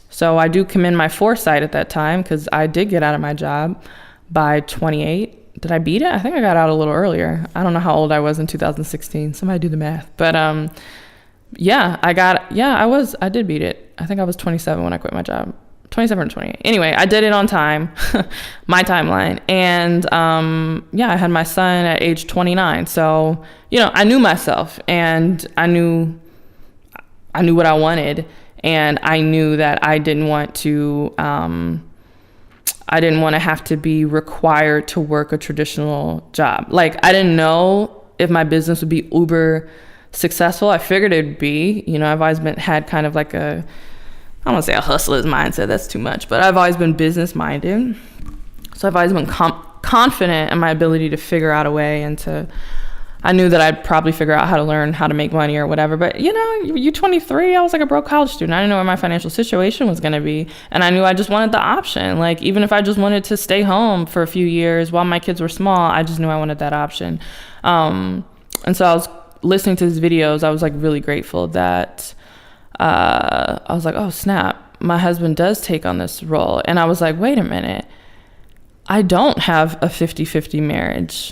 So I do commend my foresight at that time, because I did get out of my job by 28. Did I beat it? I think I got out a little earlier. I don't know how old I was in 2016. Somebody do the math. But I did beat it. I think I was 27 when I quit my job. 27 or 28. Anyway, I did it on time, my timeline. And I had my son at age 29. So, I knew myself, and I knew what I wanted. And I knew that I didn't want to have to be required to work a traditional job. Like, I didn't know if my business would be uber successful. I figured it'd be. I've always had kind of like I don't want to say a hustler's mindset, that's too much, but I've always been business minded. So I've always been confident in my ability to figure out a way, and I knew that I'd probably figure out how to learn how to make money or whatever. But you're 23, I was like a broke college student. I didn't know what my financial situation was going to be. And I knew I just wanted the option. Like, even if I just wanted to stay home for a few years while my kids were small, I just knew I wanted that option. And so I was listening to his videos. I was like really grateful that I was like, oh snap, my husband does take on this role. And I was like, wait a minute, I don't have a 50-50 marriage.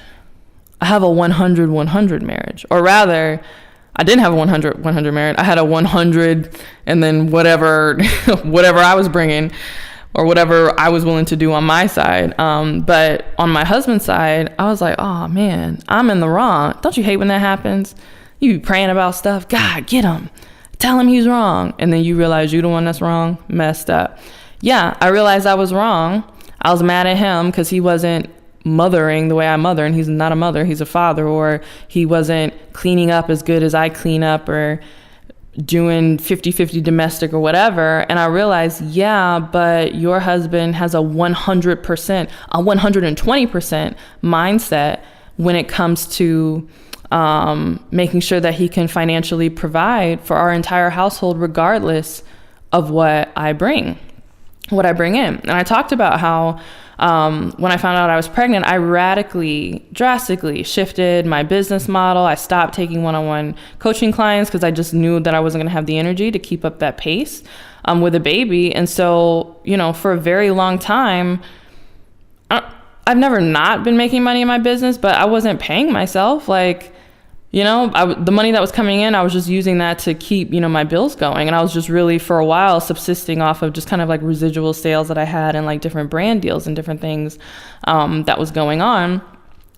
I have a 100-100 marriage. Or rather, I didn't have a 100-100 marriage. I had a 100 and then whatever I was bringing, or whatever I was willing to do on my side. But on my husband's side, I was like, oh man, I'm in the wrong. Don't you hate when that happens? You be praying about stuff. God, get him. Tell him he's wrong. And then you realize you're the one that's wrong, messed up. Yeah, I realized I was wrong. I was mad at him because he wasn't mothering the way I mother, and he's not a mother, he's a father. Or he wasn't cleaning up as good as I clean up, or doing 50-50 domestic or whatever. And I realized, yeah, but your husband has a 100%, a 120% mindset when it comes to making sure that he can financially provide for our entire household, regardless of what I bring in. And I talked about how when I found out I was pregnant, I drastically shifted my business model. I stopped taking one-on-one coaching clients because I just knew that I wasn't going to have the energy to keep up that pace with a baby. And so, for a very long time, I've never not been making money in my business, but I wasn't paying myself. Like, the money that was coming in, I was just using that to keep, my bills going. And I was just really, for a while, subsisting off of just kind of like residual sales that I had and like different brand deals and different things that was going on.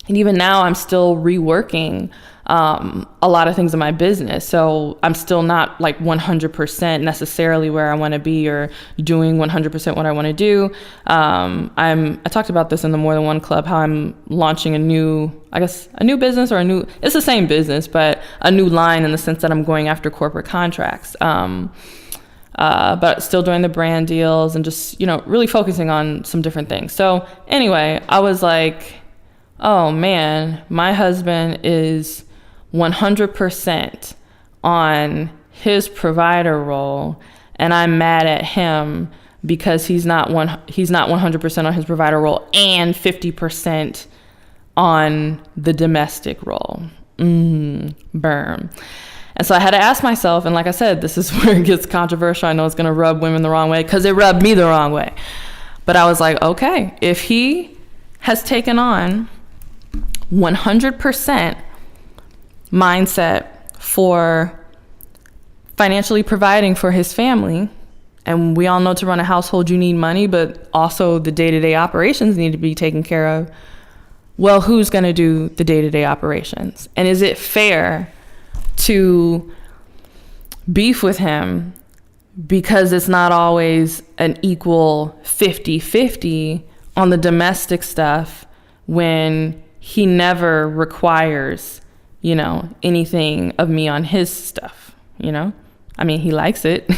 And even now, I'm still reworking a lot of things in my business. So I'm still not like 100% necessarily where I want to be, or doing 100% what I want to do. I talked about this in the More Than One Club, how I'm launching a new business, or it's the same business, but a new line, in the sense that I'm going after corporate contracts. But still doing the brand deals and just, really focusing on some different things. So anyway, I was like, oh man, my husband is 100% on his provider role, and I'm mad at him because he's not 100% on his provider role and 50% on the domestic role. Burn. And so I had to ask myself, and like I said, this is where it gets controversial. I know it's going to rub women the wrong way, because it rubbed me the wrong way. But I was like, okay, if he has taken on 100% mindset for financially providing for his family, and we all know to run a household you need money, but also the day-to-day operations need to be taken care of. Well, who's going to do the day-to-day operations? And is it fair to beef with him because it's not always an equal 50-50 on the domestic stuff, when he never requires anything of me on his stuff, I mean, he likes it.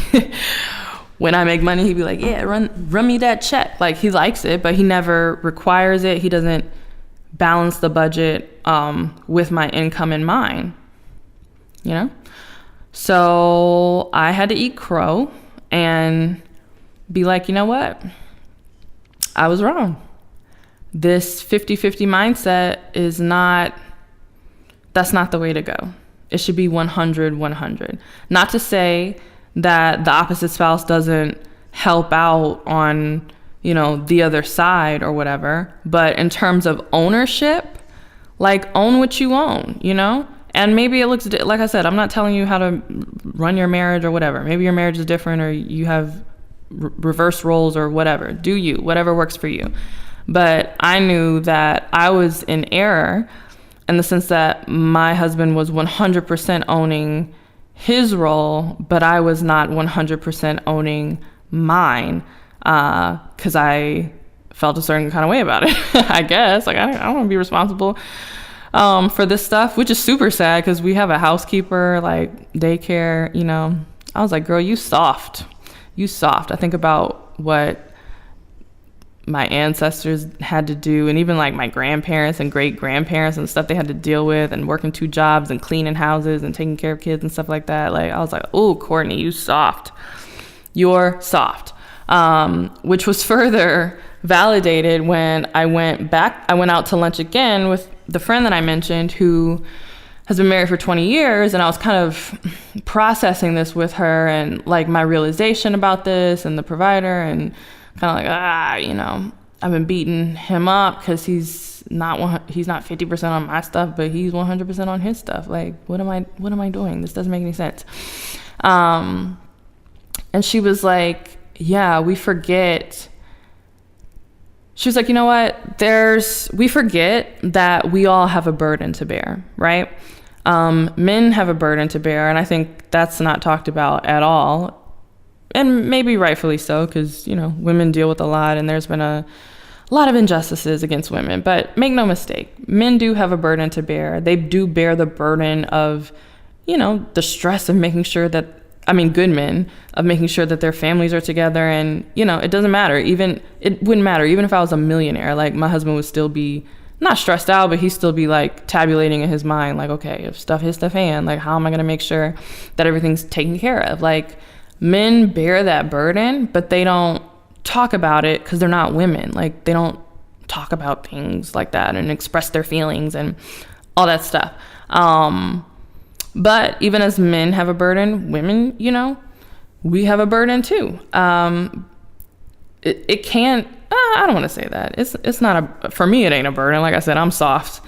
When I make money, he'd be like, yeah, run me that check. Like, he likes it, but he never requires it. He doesn't balance the budget with my income in mind, So I had to eat crow and be like, you know what? I was wrong. This 50-50 mindset that's not the way to go. It should be 100-100. Not to say that the opposite spouse doesn't help out on, the other side or whatever, but in terms of ownership, like, own what you own, And maybe it looks, like I said, I'm not telling you how to run your marriage or whatever. Maybe your marriage is different, or you have reverse roles or whatever. Do you, whatever works for you. But I knew that I was in error in the sense that my husband was 100% owning his role, but I was not 100% owning mine, because I felt a certain kind of way about it. I guess, like, I don't want to be responsible for this stuff, which is super sad because we have a housekeeper, like daycare, I was like, girl, you soft. I think about what my ancestors had to do, and even like my grandparents and great grandparents and stuff they had to deal with, and working 2 jobs and cleaning houses and taking care of kids and stuff like that. Like, I was like, oh, Courtney, you're soft, which was further validated when I went out to lunch again with the friend that I mentioned, who has been married for 20 years. And I was kind of processing this with her, and like my realization about this and the provider, and kind of like, I've been beating him up because he's not 50% on my stuff, but he's 100% on his stuff. Like, what am I doing? This doesn't make any sense. And she was like, yeah, we forget. She was like, you know what? We forget that we all have a burden to bear, right? Men have a burden to bear, and I think that's not talked about at all. And maybe rightfully so, because, women deal with a lot, and there's been a lot of injustices against women. But make no mistake, men do have a burden to bear. They do bear the burden of, the stress of making sure that, good men, of making sure that their families are together. And, it doesn't matter. It wouldn't matter. Even if I was a millionaire, like, my husband would still be not stressed out, but he'd still be like tabulating in his mind, like, okay, if stuff hits the fan, like, how am I going to make sure that everything's taken care of? Like, men bear that burden, but they don't talk about it because they're not women. Like, they don't talk about things like that and express their feelings and all that stuff. But even as men have a burden, women, we have a burden too. It can't, I don't want to say that. It's not for me, it ain't a burden. Like I said, I'm soft.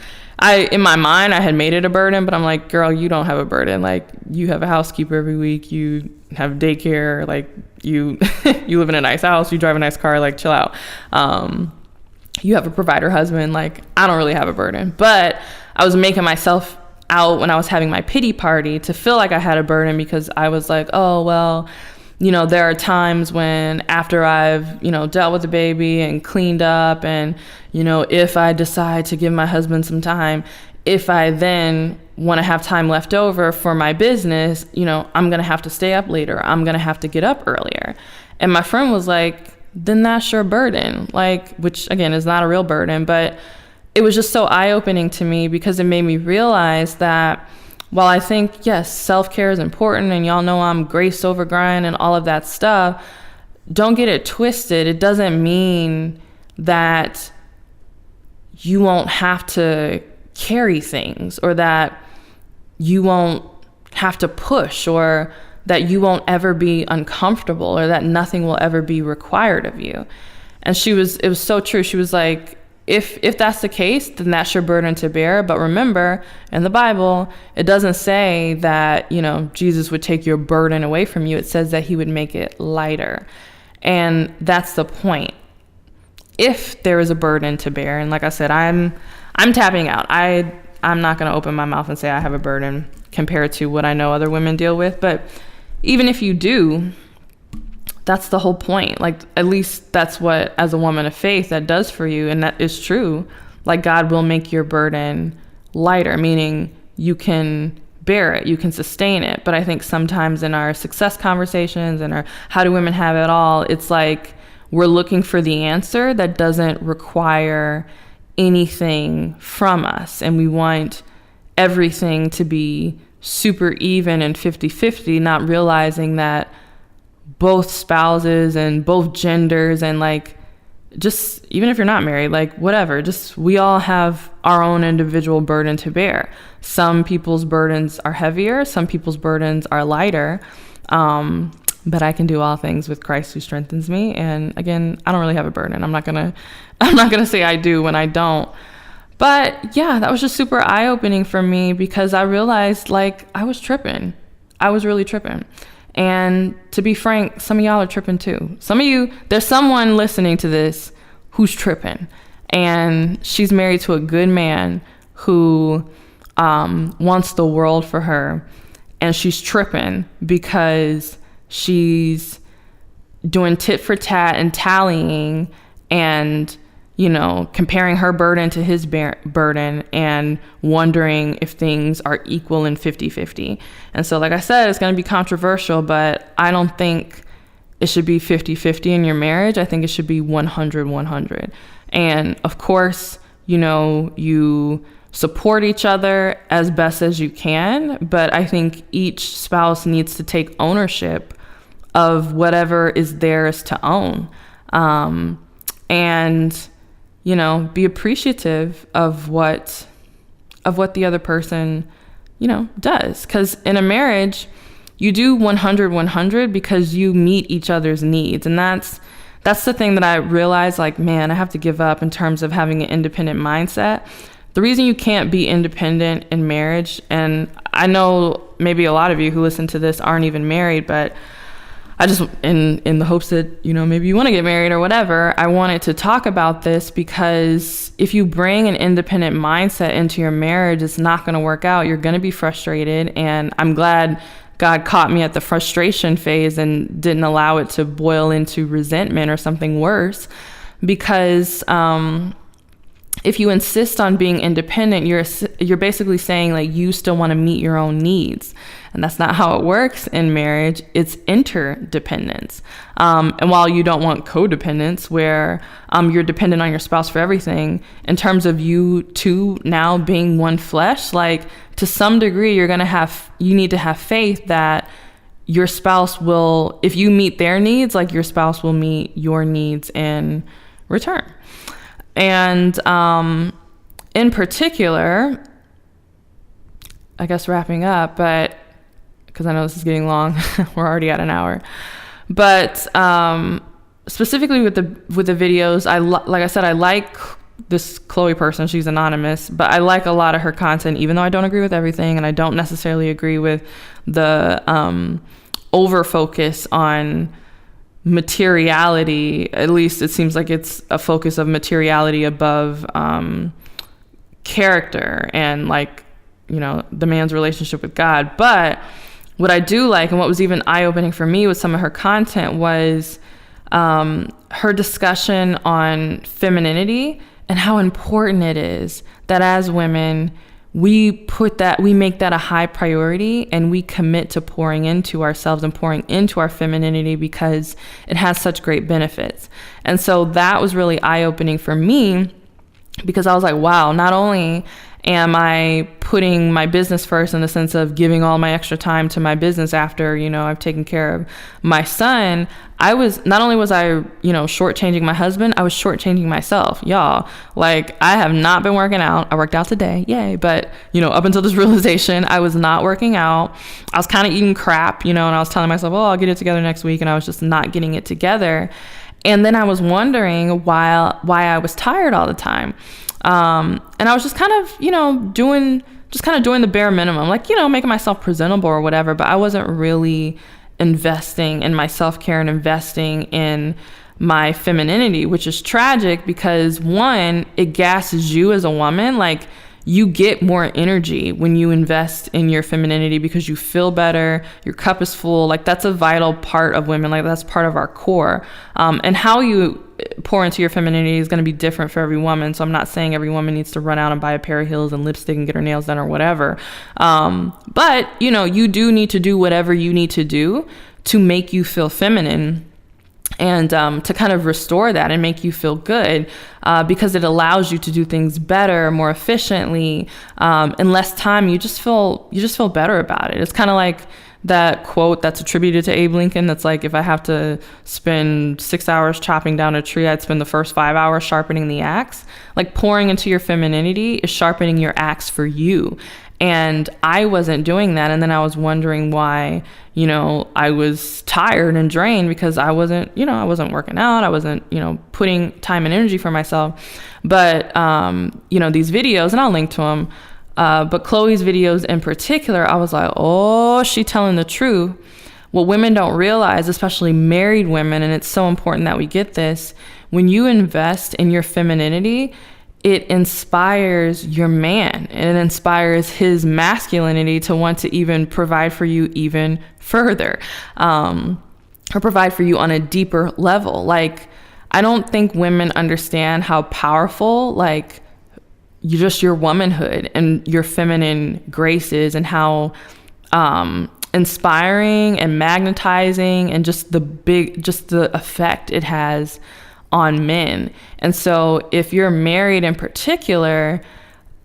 In my mind, I had made it a burden, but I'm like, girl, you don't have a burden. Like, you have a housekeeper every week. You have daycare. Like, you live in a nice house. You drive a nice car. Like, chill out. You have a provider husband. Like, I don't really have a burden. But I was making myself out when I was having my pity party to feel like I had a burden, because I was like, oh, well, there are times when after I've, dealt with the baby and cleaned up, and, if I decide to give my husband some time, if I then want to have time left over for my business, I'm going to have to stay up later. I'm going to have to get up earlier. And my friend was like, then that's your burden. Like, which again is not a real burden, but it was just so eye-opening to me, because it made me realize that while I think, yes, self-care is important, and y'all know I'm grace over grind and all of that stuff, don't get it twisted. It doesn't mean that you won't have to carry things, or that you won't have to push, or that you won't ever be uncomfortable, or that nothing will ever be required of you. And it was so true. She was like, if that's the case, then that's your burden to bear. But remember, in the Bible, it doesn't say that, Jesus would take your burden away from you. It says that he would make it lighter. And that's the point. If there is a burden to bear, and like I said, I'm tapping out. I'm not going to open my mouth and say I have a burden compared to what I know other women deal with. But even if you do, that's the whole point. Like, at least that's what, as a woman of faith, that does for you. And that is true. Like, God will make your burden lighter, meaning you can bear it, you can sustain it. But I think sometimes in our success conversations and our how do women have it all, it's like we're looking for the answer that doesn't require anything from us. And we want everything to be super even and 50-50, not realizing that both spouses and both genders and like, just even if you're not married, like whatever, just we all have our own individual burden to bear. Some people's burdens are heavier, some people's burdens are lighter. But I can do all things with Christ who strengthens me. And again, I don't really have a burden. I'm not gonna say I do when I don't. But yeah, that was just super eye-opening for me because I realized like I was tripping. I was really tripping. And to be frank, some of y'all are tripping too. Some of you, there's someone listening to this who's tripping. And she's married to a good man who wants the world for her. And she's tripping because she's doing tit for tat and tallying and, you know, comparing her burden to his burden and wondering if things are equal and 50-50. And so, like I said, it's going to be controversial, but I don't think it should be 50-50 in your marriage. I think it should be 100-100. And of course, you know, you support each other as best as you can, but I think each spouse needs to take ownership of whatever is theirs to own. And, you know, be appreciative of what the other person, you know, does. Because in a marriage, you do 100-100 because you meet each other's needs. And that's the thing that I realized, like, man, I have to give up in terms of having an independent mindset. The reason you can't be independent in marriage, and I know maybe a lot of you who listen to this aren't even married, but I just, in the hopes that, you know, maybe you want to get married or whatever, I wanted to talk about this because if you bring an independent mindset into your marriage, it's not going to work out. You're going to be frustrated. And I'm glad God caught me at the frustration phase and didn't allow it to boil into resentment or something worse. Because if you insist on being independent, you're basically saying like you still want to meet your own needs. And that's not how it works in marriage. It's interdependence. And while you don't want codependence, where you're dependent on your spouse for everything, in terms of you two now being one flesh, like to some degree, you need to have faith that your spouse will, if you meet their needs, like your spouse will meet your needs in return. And in particular, I guess wrapping up, but because I know this is getting long, we're already at an hour. But specifically with the videos, like I said, I like this Chloe person. She's anonymous, but I like a lot of her content, even though I don't agree with everything, and I don't necessarily agree with the over focus on materiality. At least it seems like it's a focus of materiality above character and, like, you know, the man's relationship with God. But what I do like, and what was even eye-opening for me with some of her content, was her discussion on femininity and how important it is that as women, we make that a high priority, and we commit to pouring into ourselves and pouring into our femininity because it has such great benefits. And so that was really eye-opening for me, because I was like, wow, not only am I putting my business first in the sense of giving all my extra time to my business after, you know, I've taken care of my son, not only was I, you know, shortchanging my husband, I was shortchanging myself, y'all. Like, I have not been working out. I worked out today, yay. But, you know, up until this realization, I was not working out. I was kind of eating crap, you know, and I was telling myself, oh, I'll get it together next week. And I was just not getting it together. And then I was wondering why I was tired all the time. And I was just kind of, you know, doing the bare minimum, like, you know, making myself presentable or whatever, but I wasn't really investing in my self-care and investing in my femininity, which is tragic because, one, it gasses you as a woman. Like, you get more energy when you invest in your femininity because you feel better, your cup is full. Like, that's a vital part of women. Like, that's part of our core. And how you pour into your femininity is going to be different for every woman. So I'm not saying every woman needs to run out and buy a pair of heels and lipstick and get her nails done or whatever. But, you know, you do need to do whatever you need to do to make you feel feminine, and to kind of restore that and make you feel good, because it allows you to do things better, more efficiently, in less time. You just feel better about it. It's kind of like that quote that's attributed to Abe Lincoln that's like, if I have to spend 6 hours chopping down a tree, I'd spend the first 5 hours sharpening the axe. Like, pouring into your femininity is sharpening your axe for you. And I wasn't doing that. And then I was wondering why, you know, I was tired and drained because I wasn't working out. I wasn't, you know, putting time and energy for myself. But, you know, these videos, and I'll link to them, but Chloe's videos in particular, I was like, oh, she telling the truth. What women don't realize, especially married women, and it's so important that we get this, when you invest in your femininity, it inspires your man. It inspires his masculinity to want to even provide for you even further, or provide for you on a deeper level. Like, I don't think women understand how powerful, like, your womanhood and your feminine graces, and how inspiring and magnetizing, and just the effect it has on men. And so if you're married in particular,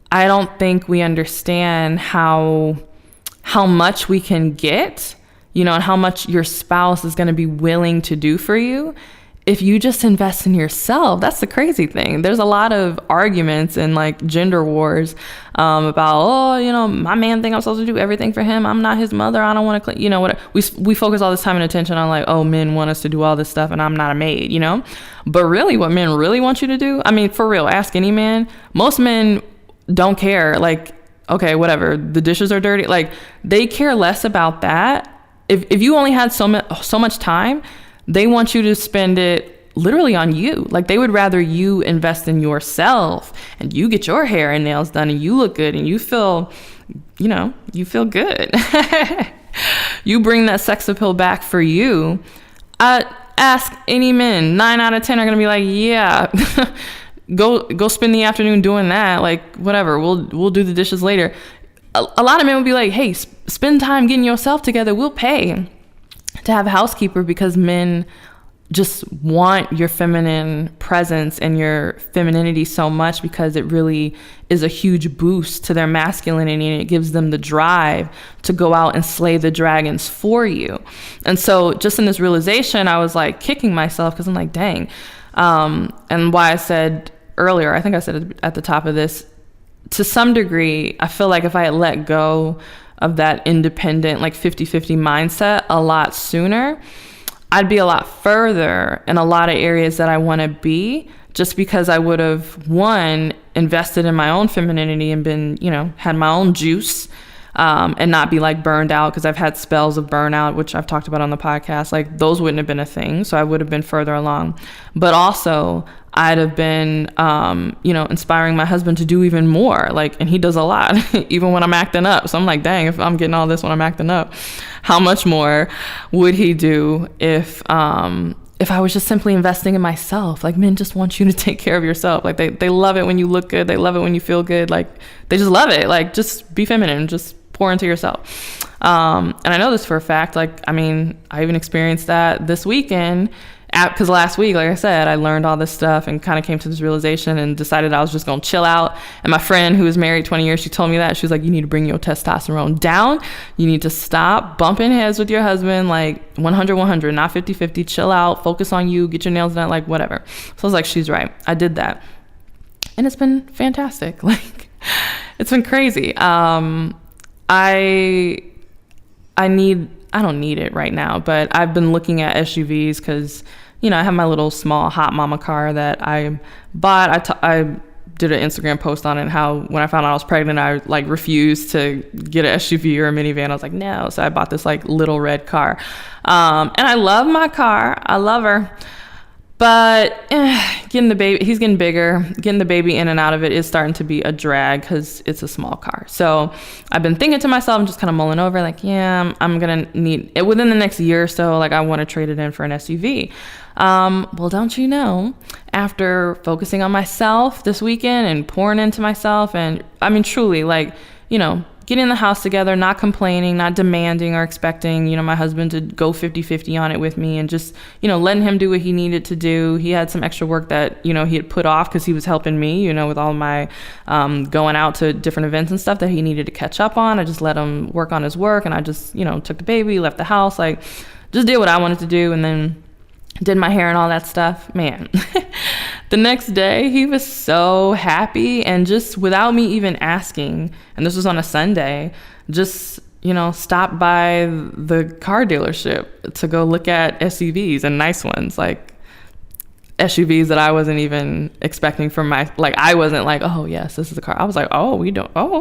I don't think we understand how much we can get, you know, and how much your spouse is going to be willing to do for you if you just invest in yourself. That's the crazy thing. There's a lot of arguments and like gender wars about, oh, you know, my man think I'm supposed to do everything for him. I'm not his mother. I don't want to, you know, what we focus all this time and attention on, like, oh, men want us to do all this stuff and I'm not a maid, you know. But really, what men really want you to do, I mean, for real, ask any man. Most men don't care. Like, okay, whatever, the dishes are dirty. Like, they care less about that. If you only had so much time, they want you to spend it literally on you. Like, they would rather you invest in yourself and you get your hair and nails done and you look good and you feel, you know, you feel good. You bring that sex appeal back for you. Ask any men, 9 out of 10 are going to be like, yeah, go spend the afternoon doing that. Like, whatever, we'll do the dishes later. A lot of men would be like, hey, spend time getting yourself together. We'll pay to have a housekeeper, because men just want your feminine presence and your femininity so much, because it really is a huge boost to their masculinity, and it gives them the drive to go out and slay the dragons for you. And so just in this realization, I was like kicking myself, because I'm like, dang. And why I said earlier, I think I said at the top of this, to some degree, I feel like if I had let go of that independent, like 50-50 mindset a lot sooner, I'd be a lot further in a lot of areas that I want to be, just because I would have, one, invested in my own femininity and been, you know, had my own juice, and not be like burned out, because I've had spells of burnout, which I've talked about on the podcast. Like, those wouldn't have been a thing. So I would have been further along. But also, I'd have been, you know, inspiring my husband to do even more. Like, and he does a lot, even when I'm acting up. So I'm like, dang, if I'm getting all this when I'm acting up, how much more would he do if I was just simply investing in myself? Like, men just want you to take care of yourself. Like, they love it when you look good. They love it when you feel good. Like, they just love it. Like, just be feminine. Just pour into yourself. And I know this for a fact. Like, I mean, I even experienced that this weekend, because last week, like I said, I learned all this stuff and kind of came to this realization and decided I was just going to chill out. And my friend who was married 20 years, she told me that. She was like, you need to bring your testosterone down. You need to stop bumping heads with your husband, like 100-100, not 50-50. Chill out, focus on you, get your nails done, like whatever. So I was like, she's right. I did that. And it's been fantastic. Like, it's been crazy. I don't need it right now, but I've been looking at SUVs because, you know, I have my little small hot mama car that I bought. I did an Instagram post on it, how when I found out I was pregnant, I like refused to get an SUV or a minivan. I was like, no. So I bought this like little red car. And I love my car. I love her. But getting the baby, he's getting bigger. Getting the baby in and out of it is starting to be a drag because it's a small car. So I've been thinking to myself, I'm just kind of mulling over, like, yeah, I'm going to need it within the next year or so. Like, I want to trade it in for an SUV. Well, don't you know, after focusing on myself this weekend and pouring into myself, and I mean, truly, like, you know, getting the house together, not complaining, not demanding or expecting, you know, my husband to go 50-50 on it with me, and just, you know, letting him do what he needed to do. He had some extra work that, you know, he had put off because he was helping me, you know, with all my going out to different events and stuff that he needed to catch up on. I just let him work on his work, and I just, you know, took the baby, left the house, like, just did what I wanted to do, and then did my hair and all that stuff. Man, the next day he was so happy, and just without me even asking, and this was on a Sunday, just, you know, stopped by the car dealership to go look at SUVs, and nice ones, like SUVs that I wasn't even expecting from like, I wasn't like, oh yes, this is a car. I was like, oh,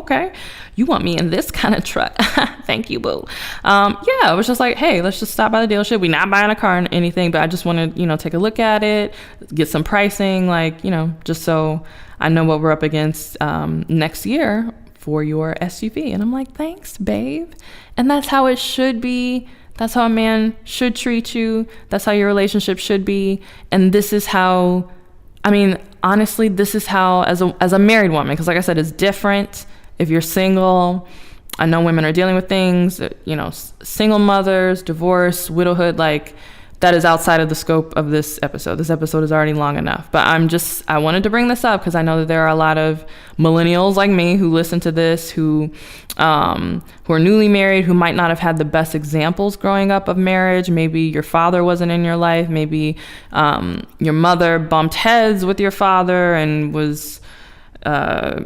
okay. You want me in this kind of truck? Thank you, boo. Yeah, it was just like, hey, let's just stop by the dealership. We're not buying a car or anything, but I just want to, you know, take a look at it, get some pricing, like, you know, just so I know what we're up against next year for your SUV. And I'm like, thanks, babe. And that's how it should be. That's how a man should treat you. That's how your relationship should be. And this is how, I mean, honestly, this is how, as a married woman, because like I said, it's different if you're single. I know women are dealing with things, you know, single mothers, divorce, widowhood, like, that is outside of the scope of this episode. This episode is already long enough, but I wanted to bring this up because I know that there are a lot of millennials like me who listen to this, who are newly married, who might not have had the best examples growing up of marriage. Maybe your father wasn't in your life. Maybe your mother bumped heads with your father and was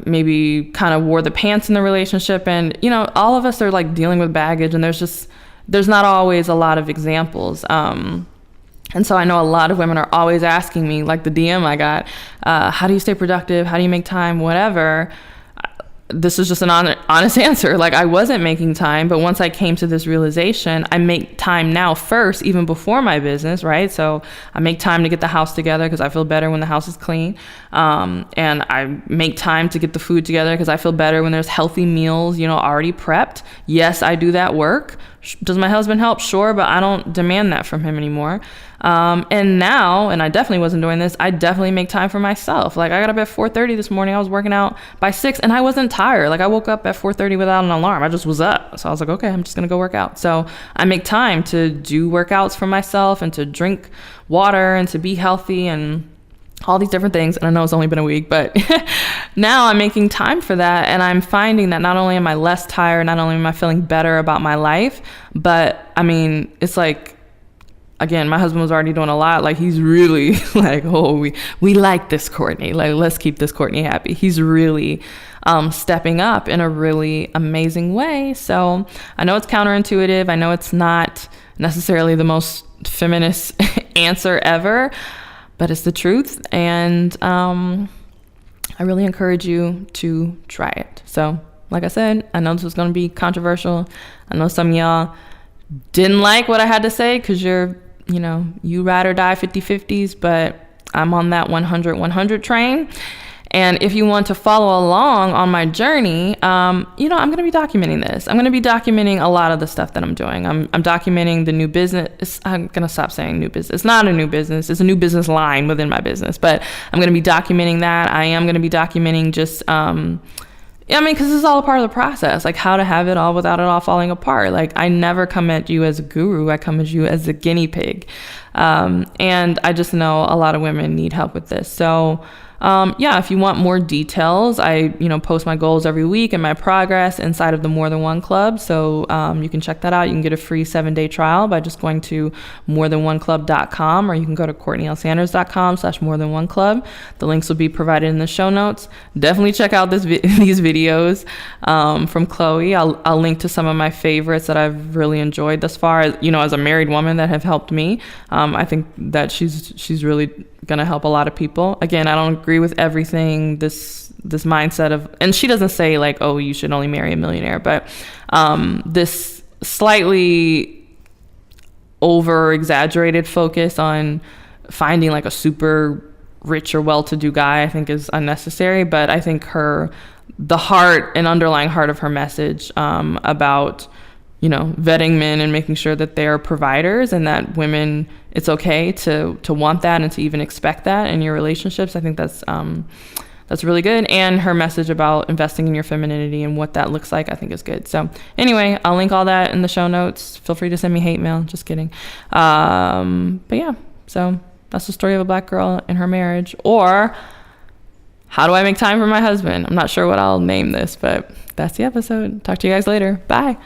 maybe kind of wore the pants in the relationship. And, you know, all of us are like dealing with baggage, and there's not always a lot of examples. And so I know a lot of women are always asking me, like the DM I got, how do you stay productive? How do you make time? Whatever. This is just an honest answer. Like, I wasn't making time, but once I came to this realization, I make time now first, even before my business, right? So I make time to get the house together because I feel better when the house is clean. And I make time to get the food together because I feel better when there's healthy meals, you know, already prepped. Yes, I do that work. Does my husband help? Sure, but I don't demand that from him anymore. And now, and I definitely wasn't doing this, I definitely make time for myself. Like, I got up at 4:30 this morning. I was working out by 6 and I wasn't tired. Like, I woke up at 4:30 without an alarm. I just was up. So I was like, okay, I'm just going to go work out. So I make time to do workouts for myself and to drink water and to be healthy and all these different things. And I know it's only been a week, but now I'm making time for that. And I'm finding that not only am I less tired, not only am I feeling better about my life, but I mean, it's like, again, my husband was already doing a lot. Like, he's really like, oh, we like this Courtney. Like, let's keep this Courtney happy. He's really stepping up in a really amazing way. So I know it's counterintuitive. I know it's not necessarily the most feminist answer ever, but it's the truth. And I really encourage you to try it. So like I said, I know this was going to be controversial. I know some of y'all didn't like what I had to say because you ride or die 50-50s, but I'm on that 100-100 train. And if you want to follow along on my journey, I'm going to be documenting this. I'm going to be documenting a lot of the stuff that I'm doing. I'm documenting the new business. I'm going to stop saying new business. It's not a new business. It's a new business line within my business, but I'm going to be documenting that. I am going to be documenting just, because it's all a part of the process, like how to have it all without it all falling apart. Like, I never come at you as a guru. I come at you as a guinea pig. And I just know a lot of women need help with this. So if you want more details, I post my goals every week and my progress inside of the More Than One Club. So you can check that out. You can get a free 7-day trial by just going to morethanoneclub.com, or you can go to CourtneyLSanders.com/morethanoneclub. The links will be provided in the show notes. Definitely check out these videos from Chloe. I'll link to some of my favorites that I've really enjoyed thus far, as a married woman that have helped me. I think that she's really going to help a lot of people. Again, I don't agree with everything, this mindset of, and she doesn't say like, oh, you should only marry a millionaire, but this slightly over exaggerated focus on finding like a super rich or well-to-do guy, I think is unnecessary. But I think the heart and underlying heart of her message about, you know, vetting men and making sure that they are providers, and that women, it's okay to want that and to even expect that in your relationships. I think that's really good. And her message about investing in your femininity and what that looks like, I think is good. So anyway, I'll link all that in the show notes. Feel free to send me hate mail. Just kidding. But yeah, so that's the story of a Black girl in her marriage. Or how do I make time for my husband? I'm not sure what I'll name this, but that's the episode. Talk to you guys later. Bye.